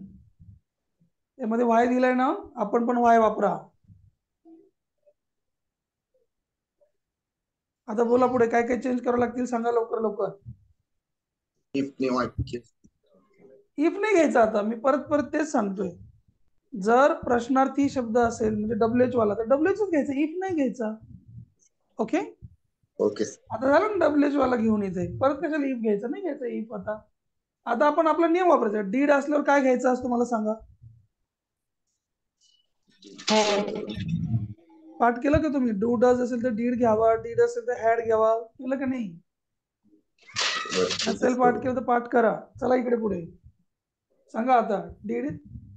त्यामध्ये वाय दिलाय ना, आपण पण वाय वापरा. आता बोला पुढे काय काय चेंज करावं लागतील सांगा लवकर लवकर. इफ नाही घ्यायचा. आता मी परत परत तेच सांगतोय. जर प्रश्नार्थी शब्द असेल म्हणजे WH वाला तर WH घ्यायचा, इफ नाही घ्यायचा. Okay okay. आता झालं ना WH वाला घेऊन येते, परत कशाला इफ घ्यायचा? नाही घ्यायचा इफ. आता आपण आपला नियम वापरायचा. डीड असल्यावर काय घ्यायचं असतं मला सांगा. पाठ केलं का तुम्ही? डू डज असेल तर डीड घ्यावा, डीड असेल तर हॅड घ्यावा. केलं का नाही? असेल पाठ केलं तर पाठ करा. चला इकडे पुढे सांगा. आता डीड.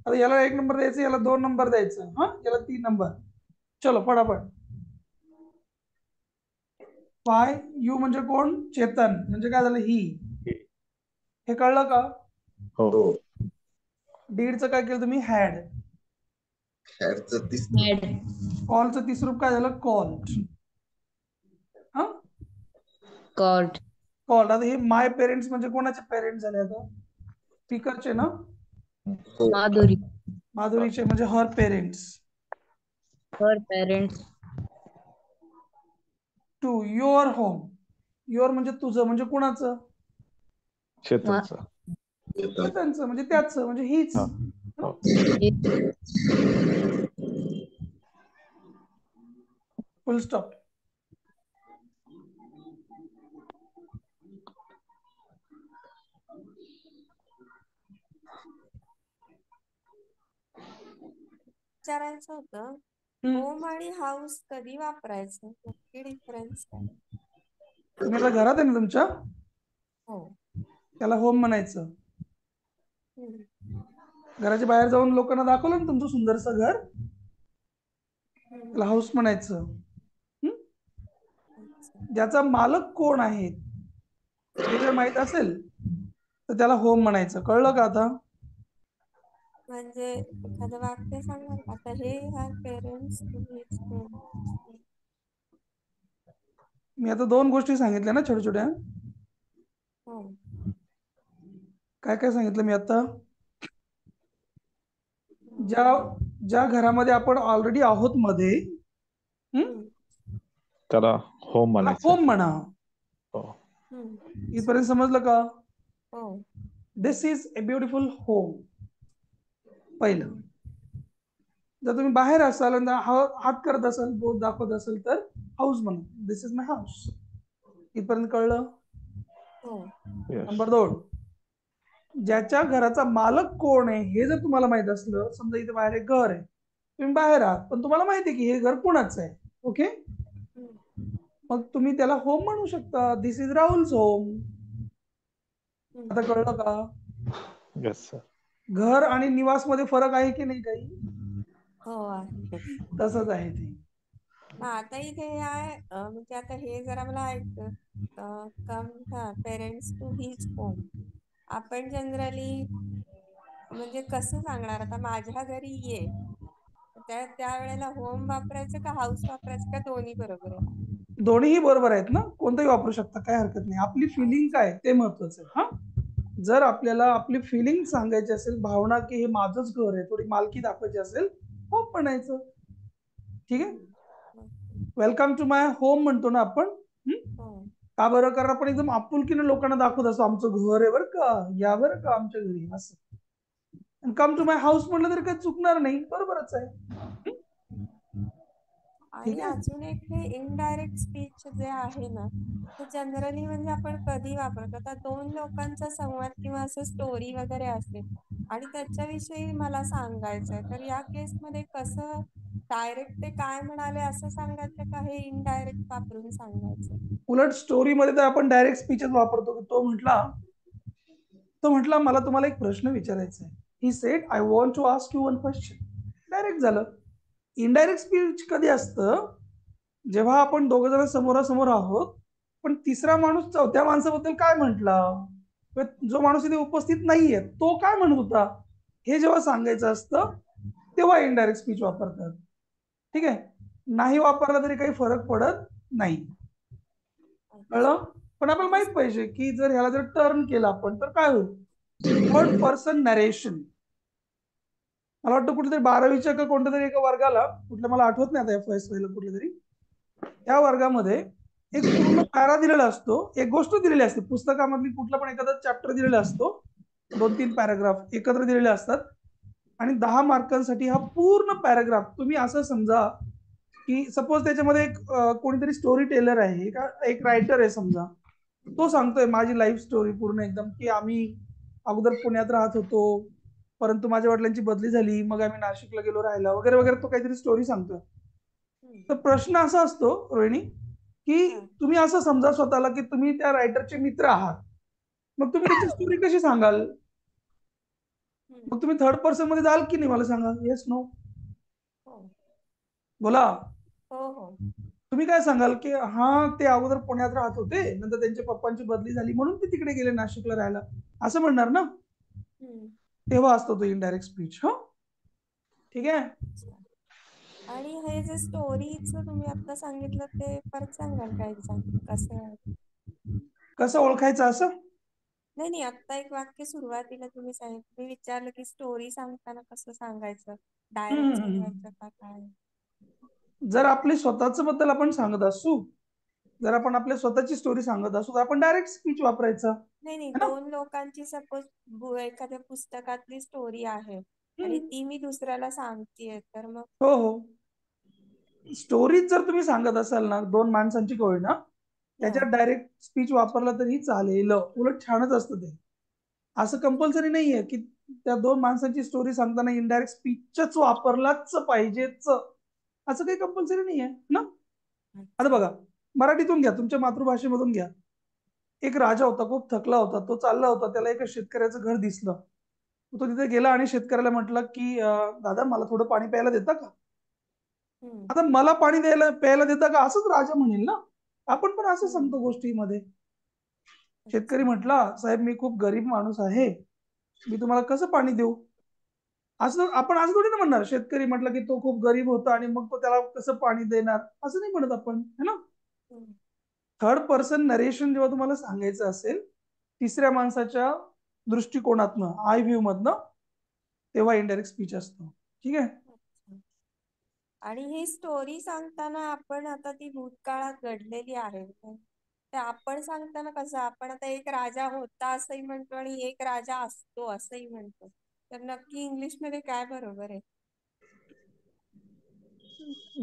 आता याला 1 नंबर द्यायचं, याला 2 नंबर द्यायचं, हा याला 3 नंबर. चलो फटाफट. वाय यू म्हणजे कोण? चेतन. म्हणजे काय झालं? ही. हे कळलं का? हो. डीडचं काय केलं तुम्ही? हॅड. कॉलचं तिसरूप काय झालं? कॉल्ड. हा called. कॉल्ड. आता हे माय पेरेंट्स म्हणजे कोणाचे पेरेंट्स झाले आता? स्पीकरचे ना? Madhuri. माधुरीचे म्हणजे her parents. Her parents. To your home. Your म्हणजे तुझं, म्हणजे कुणाचं? चेतनचं. त्यांचं म्हणजे त्याचं म्हणजे हीच. हा. हो. फुल स्टॉप. विचारायचं होतं, होम आणि हाऊस कधी वापरायचं, नक्की डिफरन्स काय? तुम्ही आता घरात आहे ना तुमच्या, हो. त्याला होम म्हणायचं. हम्म. घराच्या बाहेर जाऊन लोकांना दाखवलं ना तुमचं सुंदरसं घर, त्याला हाऊस म्हणायचं. अच्छा. ज्याचा मालक कोण आहे हे जर माहित असेल तर त्याला होम म्हणायचं. कळलं का आता? म्हणजे एखादं वाक्य सांगाल का? आता हे हर पेरेंट्स हिज होम. मी आता 2 गोष्टी सांगितल्या ना छोट्या छोट्या. हो. काय काय सांगितलं मी आता? ज्या ज्या घरामध्ये आपण ऑलरेडी आहोत मध्ये, त्याला होम त्याला म्हणायचं. होम म्हणा. हो. इथपर्यंत समजलं का? हो. दिस इज अ ब्युटिफुल होम. पहिलं. जर तुम्ही बाहेर असाल आणि हात करत असाल, बोट दाखवत असाल तर हाऊस म्हणा. दिस इज माय हाऊस. इथपर्यंत कळलं? हो. Yes. नंबर 2, ज्याच्या घराचा मालक कोण आहे हे जर तुम्हाला माहित असलं, समजा इथे बाहेर एक घर आहे, तुम्ही बाहेर आहात पण तुम्हाला माहिती आहे की हे घर कोणाचं आहे. ओके, मग तुम्ही त्याला होम म्हणू शकता. दिस इज राहुल्स होम. आता कळलं का? Yes, sir. घर आणि निवास मध्ये फरक आहे की नाही काही? हो आहे. तसंच आहे ते. आता इथे आहे म्हणजे आता हे जरा मला ऐकतं पेरेंट्स टू हिज होम. आपण जनरली म्हणजे कसं सांगणार, आता माझ्या घरी ये, त्या वेळेला होम वापरायचं का हाऊस वापरायचं का दोन्ही बरोबर आहे? दोन्हीही बरोबर आहेत ना, कोणतंही वापरू शकता, काय हरकत नाही. आपली फिलिंग काय ते महत्वाचं आहे. हा, जर आपल्याला आपली फिलिंग सांगायची असेल, भावना की हे माझंच घर आहे, थोडी मालकी दाखवायची असेल, होम म्हणायचं. ठीक आहे. वेलकम टू माय होम म्हणतो ना आपण. का बरं? कारण आपण एकदम आपुलकीने लोकांना दाखवत असतो, आमचं घर आहे बरं का, या बरं का आमच्या घरी, असं. कम टू माय हाऊस म्हटलं तरी काही चुकणार नाही, बरोबरच आहे. आणि अजून एक हे इनडायरेक्ट स्पीच जे आहे ना, ते जनरली म्हणजे आपण कधी वापरतो? आता 2 लोकांचा संवाद किंवा असं स्टोरी वगैरे असेल आणि त्याच्याविषयी मला सांगायचंय, तर या केसमध्ये कसं डायरेक्ट ते काय म्हणाले असं सांगायचं का हे इनडायरेक्ट वापरून सांगायचं? उलट स्टोरी मध्ये तर आपण डायरेक्ट स्पीचच वापरतो. तो म्हटला मला तुम्हाला एक प्रश्न विचारायचा आहे. He said I want to ask you one question. Direct झालं. इनडायरेक्ट स्पीच कधी असतं? जेव्हा आपण दोघ जण समोरासमोर आहोत पण तिसरा माणूस चौथ्या माणसाबद्दल काय म्हटला, जो माणूस इथे उपस्थित नाहीये तो काय म्हणत होता, हे जेव्हा सांगायचं असतं तेव्हा इनडायरेक्ट स्पीच वापरतात. ठीक आहे. नाही वापरला तरी काही फरक पडत नाही. कळलं? पण आपल्याला माहित पाहिजे की जर ह्याला जर टर्न केलं आपण तर काय होईल. Third person narration. मला वाटतं कुठेतरी 12वीच्या का कोणत्या तरी एका वर्गाला, कुठलं मला आठवत नाही आता, FY ला कुठल्या तरी, त्या वर्गामध्ये एक पूर्ण पॅरा दिलेला असतो, एक गोष्ट दिलेली असते पुस्तकामधली, कुठला पण एखादा चॅप्टर दिलेला असतो, 2-3 पॅराग्राफ एकत्र दिलेले असतात आणि 10 मार्कांसाठी हा पूर्ण पॅराग्राफ तुम्ही असं समजा की सपोज त्याच्यामध्ये एक कोणीतरी स्टोरी टेलर आहे का, एक रायटर आहे समजा, तो सांगतोय माझी लाईफ स्टोरी पूर्ण एकदम, की आम्ही अगोदर पुण्यात राहत होतो परंतु माझ्या वडिलांची बदली झाली, मग आम्ही नाशिकला गेलो राहायला वगैरे वगैरे, तो काहीतरी स्टोरी सांगतोय. तर प्रश्न असा असतो रोहिणी की तुम्ही असं समजा स्वतःला की तुम्ही त्या रायटरचे मित्र आहात, मग तुम्ही त्याची स्टोरी कशी सांगाल? मग तुम्ही थर्ड पर्सन मध्ये जाल की नाही, मला सांगा. येस नो बोला. तुम्ही काय सांगाल की हा ते अगोदर पुण्यात राहत होते, नंतर त्यांच्या पप्पांची बदली झाली म्हणून ते तिकडे गेले नाशिकला राहायला, असं म्हणणार ना. तेव्हा असतो तो इनडायरेक्ट स्पीच. हा, ठीक आहे. आणि हे जे स्टोरीचं तुम्ही आता सांगितलं ते परत सांगाल का एक्झाम्पल कसं? कसं ओळखायचं असं? नाही आता एक वाक्य सुरुवातीला तुम्ही सांगितलं, मी विचारलं की स्टोरी सांगताना कसं सांगायचं, डायरेक्ट सांगायचं का काय? जर आपली स्वतःच बद्दल आपण सांगत असू, जर आपण आपल्या स्वतःची स्टोरी सांगत असू तर आपण डायरेक्ट स्पीच वापरायचं. नाही है ना? दोन लोकांची सपोज एखाद्या पुस्तकातली स्टोरी आहे आणि ती मी दुसऱ्याला सांगतेय, तर मग हो हो, स्टोरीज जर तुम्ही सांगत असाल ना, दोन माणसांची का होईना, त्याच्यात डायरेक्ट स्पीच वापरलं तरी चालेल, उलट छानच असतं ते. असं कंपल्सरी नाहीये की त्या दोन माणसांची स्टोरी सांगताना इनडायरेक्ट स्पीचच वापरलाच पाहिजेच, असं काही कंपल्सरी नाहीये ना. आता बघा, मराठीतून घ्या, तुमच्या मातृभाषेमधून घ्या. एक राजा होता, खूप थकला होता, तो चालला होता, त्याला एका शेतकऱ्याचं घर दिसलं. तो तिथे गेला आणि शेतकऱ्याला म्हटलं की दादा मला थोडं पाणी प्यायला देता का? आता मला पाणी द्यायला प्यायला देता का असंच राजा म्हणेल ना. आपण पण असं सांगतो गोष्टीमध्ये. शेतकरी म्हटला, साहेब मी खूप गरीब माणूस आहे, मी तुम्हाला कसं पाणी देऊ? असं आपण असं थोडी ना म्हणणार. शेतकरी म्हटलं की तो खूप गरीब होता आणि मग तो त्याला कसं पाणी देणार, असं नाही म्हणत आपण, है ना. थर्ड पर्सन नरेशन जेव्हा तुम्हाला सांगायचं असेल तिसऱ्या माणसाच्या दृष्टिकोनातनं, आय व्ह्यू मधनं, तेव्हा इनडायरेक्ट स्पीच असतो. ठीक आहे. आणि ही स्टोरी सांगताना आपण आता ती भूतकाळात घडलेली आहे, तर आपण सांगताना कसं, आपण आता एक राजा होता असंही म्हणतो आणि एक राजा असतो असंही म्हणतो, तर नक्की इंग्लिश मध्ये काय बरोबर आहे?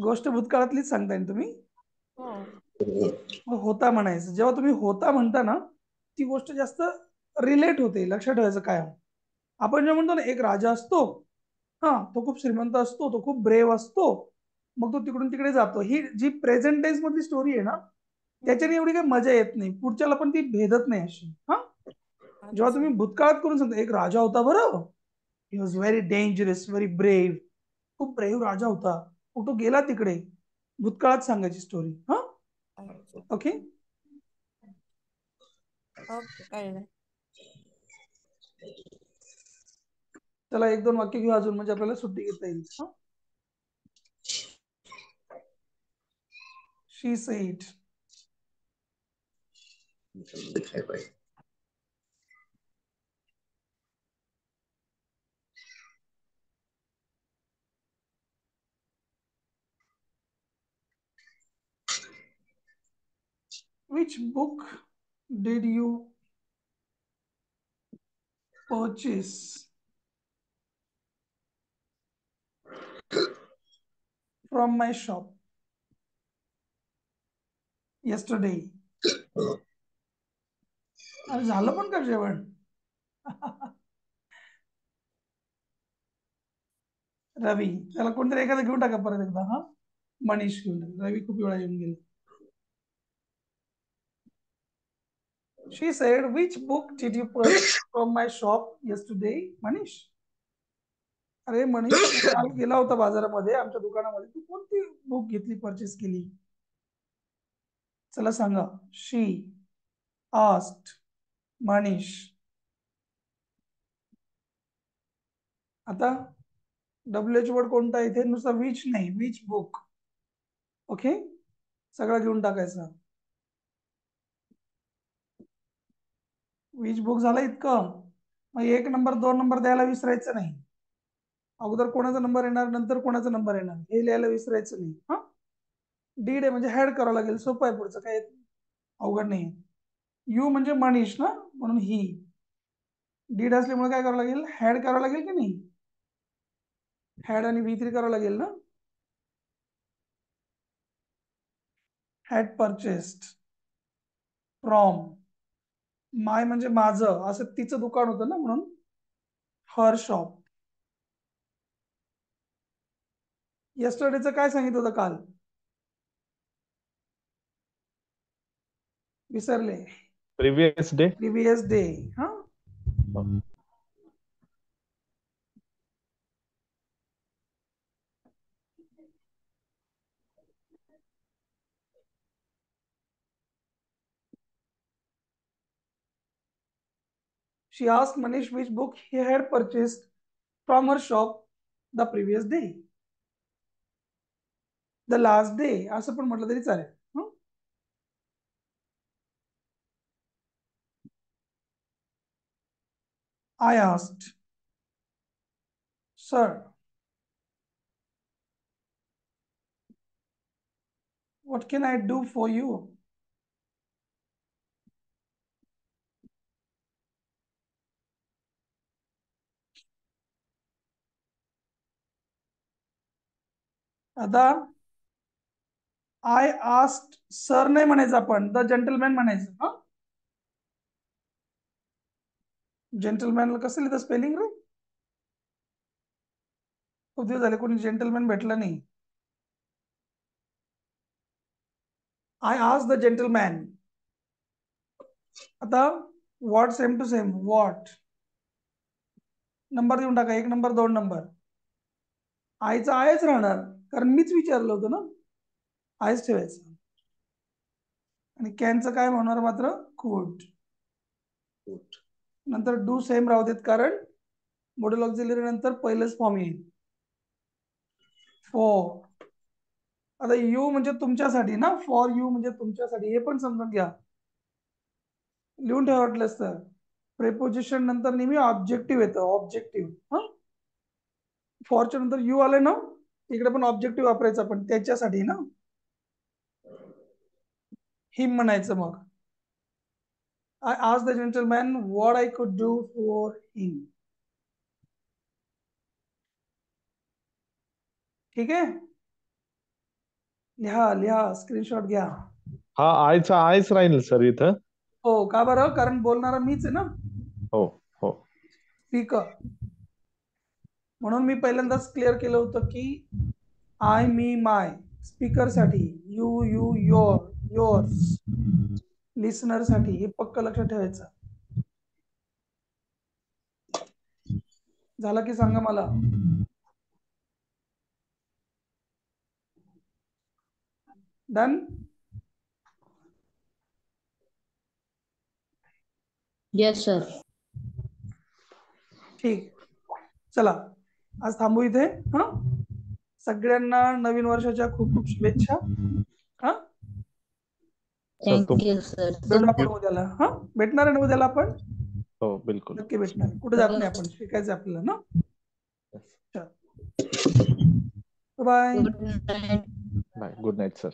गोष्ट भूतकाळातलीच सांगताय ना तुम्ही? हो. होता म्हणायचं. जेव्हा तुम्ही होता म्हणता ना, ती गोष्ट जास्त रिलेट होते. लक्षात ठेवायचं काय, आपण जे म्हणतो ना एक राजा असतो, हा तो खूप श्रीमंत असतो, तो खूप ब्रेव असतो, मग तो तिकडून तिकडे जातो. ही जी प्रेझेंट टेन्स मधली स्टोरी आहे ना, त्याच्याने एवढी काही मजा येत नाही, पुढच्याला पण ती भेदत नाही अशी. हा, जेव्हा तुम्ही भूतकाळात करून सांगता एक राजा होता बरं, he was very dangerous, very brave, खूप ब्रेव राजा होता, मग तो गेला तिकडे, भूतकाळात सांगायची स्टोरी. हा, ओके ओके, कळलं. चला एक दोन वाक्य घेऊ अजून, म्हणजे आपल्याला सुट्टी घेता येईल. शी सेड, दिखाई पाहिजे. which book did you purchase from my shop yesterday? अरे झालं पण का जेवण? रवी, त्याला कोणतरी एखादा घेऊन टाका परत एकदा. हा, मनीष घेऊन टाका, रवी खूप वेळा येऊन गेले. She said, which book did you purchase from my shop yesterday? Manish, अरे मनीष, तू काल गेला होता बाजारामध्ये, आमच्या दुकानामध्ये, तू कोणती बुक घेतली, परचेस केली? चला सांगा. शी आस्क्ड मनीष. आता डब्ल्यूएच वर्ड कोणता इथे? नुसता विच नाही, विच बुक. ओके, सगळं घेऊन टाकायचं. विच बुक झालं इतकं, मग एक नंबर दोन नंबर द्यायला विसरायचं नाही. अगोदर कोणाचा नंबर येणार, नंतर कोणाचा नंबर येणार, हे लिहायला विसरायचं नाही. हा, डीड आहे म्हणजे हॅड करावं लागेल, सोपं आहे, पुढचं काय अवघड नाही. यू म्हणजे मनीष ना, म्हणून ही. डीड असल्यामुळे काय करावं लागेल, हॅड करावं लागेल की नाही? हॅड आणि V3 करावं लागेल ना. हॅड परचेस्ड फ्रॉम, माय म्हणजे माझं, असं तिचं दुकान होतं ना, म्हणून हर शॉप. येस्टरडेचं काय सांगितलं होतं काल? विसरले? Previous day. Previous day. हा, she asked Manish which book he had purchased from her shop the previous day. The last day असं पण म्हटलं तरी चालेल. I asked, sir, what can I do for you? आता I asked sir नाही म्हणायचं आपण, द जेंटलमॅन म्हणायचं. हा, जेंटलमॅनला कसं लिहितं स्पेलिंग रे? खूप दिवस झाले कोणी जेंटलमॅन भेटला नाही. I asked the gentleman. आता what same to same, what number देऊन टाका, 1 नंबर 2 नंबर. आयचा आयच राहणार कारण मीच विचारलं होतं ना, आयच ठेवायचं. आणि कॅनचं काय होणार मात्र, कुड. नंतर डू सेम राहू देत कारण मॉड्यूल ऑक्झिलरी नंतर पहिलेच फॉर्म येईल. फॉर, आता यू म्हणजे तुमच्यासाठी ना, फॉर यू म्हणजे तुमच्यासाठी, हे पण समजून घ्या, लिहून ठेवा वाटलंच तर. प्रेपोजिशन नंतर नेहमी ऑब्जेक्टिव्ह येतं, ऑब्जेक्टिव्ह. हा, फॉरच्या नंतर यू आले ना, इकडे पण ऑब्जेक्टिव्ह वापरायचं आपण त्याच्यासाठी ना, हिम म्हणायचं. मग I asked the gentleman what I could do for him. ठीक आहे, लिहा लिहा, स्क्रीनशॉट घ्या. हा आयचा आयच राहील सर इथं. हो, का बरं? कारण बोलणारा मीच आहे ना, हो हो. स्पीकर. म्हणून मी पहिल्यांदाच क्लिअर केलं होतं की आय, मी, माय. स्पीकर साठी you, you, your, yours. Listener साठी हे पक्क लक्षात ठेवायचं. झालं की सांगा मला. डन. Yes, sir. ठीक, चला आज थांबू इथे. हा, सगळ्यांना नवीन वर्षाच्या खूप खूप शुभेच्छा. हा, Thank you, sir. भेटू आपण उद्याला. हा, भेटणार आहे ना उद्याला आपण? हो बिलकुल. नक्की भेटणार, कुठे जात नाही आपण, शिकायचं आपल्याला ना. चल, bye. Good night. Bye, good night sir.